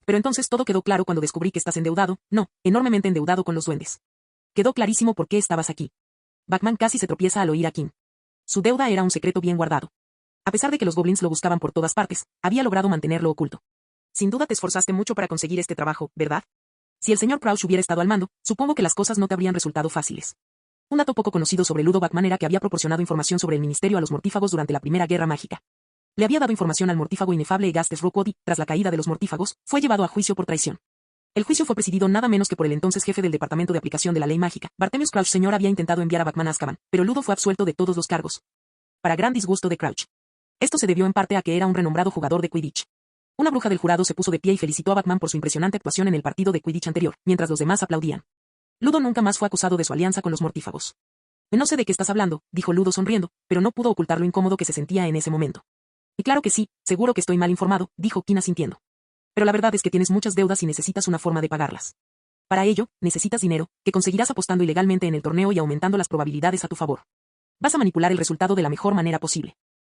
Pero entonces todo quedó claro cuando descubrí que estás endeudado, no, enormemente endeudado con los duendes. Quedó clarísimo por qué estabas aquí. Bachman casi se tropieza al oír a King. Su deuda era un secreto bien guardado. A pesar de que los goblins lo buscaban por todas partes, había logrado mantenerlo oculto. Sin duda te esforzaste mucho para conseguir este trabajo, ¿verdad? Si el señor Crouch hubiera estado al mando, supongo que las cosas no te habrían resultado fáciles. Un dato poco conocido sobre Ludo Bachman era que había proporcionado información sobre el ministerio a los mortífagos durante la Primera Guerra Mágica. Le había dado información al mortífago inefable Egastes Rookwood y, tras la caída de los mortífagos, fue llevado a juicio por traición. El juicio fue presidido nada menos que por el entonces jefe del Departamento de Aplicación de la Ley Mágica. Bartemius Crouch Sr. había intentado enviar a Bachman a Azkaban, pero Ludo fue absuelto de todos los cargos. Para gran disgusto de Crouch. Esto se debió en parte a que era un renombrado jugador de Quidditch. Una bruja del jurado se puso de pie y felicitó a Bachman por su impresionante actuación en el partido de Quidditch anterior, mientras los demás aplaudían. Ludo nunca más fue acusado de su alianza con los mortífagos. No sé de qué estás hablando, dijo Ludo sonriendo, pero no pudo ocultar lo incómodo que se sentía en ese momento. Y claro que sí, seguro que estoy mal informado, dijo King asintiendo. Pero la verdad es que tienes muchas deudas y necesitas una forma de pagarlas. Para ello, necesitas dinero, que conseguirás apostando ilegalmente en el torneo y aumentando las probabilidades a tu favor. Vas a manipular el resultado de la mejor manera posible.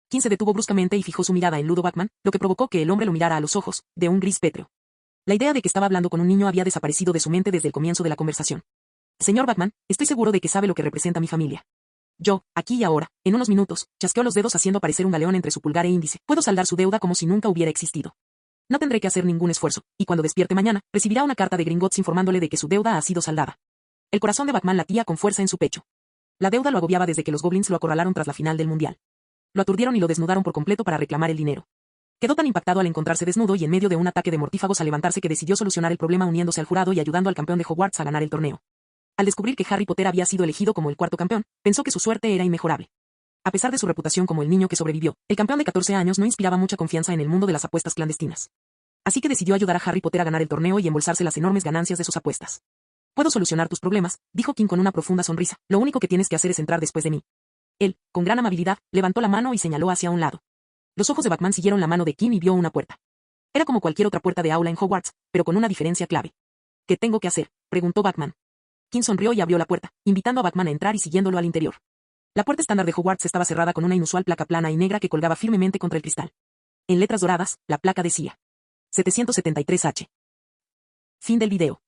King se detuvo bruscamente y fijó su mirada en Ludo Bachman, lo que provocó que el hombre lo mirara a los ojos, de un gris pétreo. La idea de que estaba hablando con un niño había desaparecido de su mente desde el comienzo de la conversación. Señor Bachman, estoy seguro de que sabe lo que representa mi familia. Yo, aquí y ahora, en unos minutos, chasqueó los dedos haciendo aparecer un galeón entre su pulgar e índice. Puedo saldar su deuda como si nunca hubiera existido. No tendré que hacer ningún esfuerzo, y cuando despierte mañana, recibirá una carta de Gringotts informándole de que su deuda ha sido saldada. El corazón de Bachman latía con fuerza en su pecho. La deuda lo agobiaba desde que los goblins lo acorralaron tras la final del mundial. Lo aturdieron y lo desnudaron por completo para reclamar el dinero. Quedó tan impactado al encontrarse desnudo y en medio de un ataque de mortífagos al levantarse que decidió solucionar el problema uniéndose al jurado y ayudando al campeón de Hogwarts a ganar el torneo. Al descubrir que Harry Potter había sido elegido como el cuarto campeón, pensó que su suerte era inmejorable. A pesar de su reputación como el niño que sobrevivió, el campeón de 14 años no inspiraba mucha confianza en el mundo de las apuestas clandestinas. Así que decidió ayudar a Harry Potter a ganar el torneo y embolsarse las enormes ganancias de sus apuestas. Puedo solucionar tus problemas, dijo King con una profunda sonrisa. Lo único que tienes que hacer es entrar después de mí. Él, con gran amabilidad, levantó la mano y señaló hacia un lado. Los ojos de Bachman siguieron la mano de King y vio una puerta. Era como cualquier otra puerta de aula en Hogwarts, pero con una diferencia clave. ¿Qué tengo que hacer?, preguntó Bachman. King sonrió y abrió la puerta, invitando a Bachman a entrar y siguiéndolo al interior. La puerta estándar de Hogwarts estaba cerrada con una inusual placa plana y negra que colgaba firmemente contra el cristal. En letras doradas, la placa decía: 773H. Fin del video.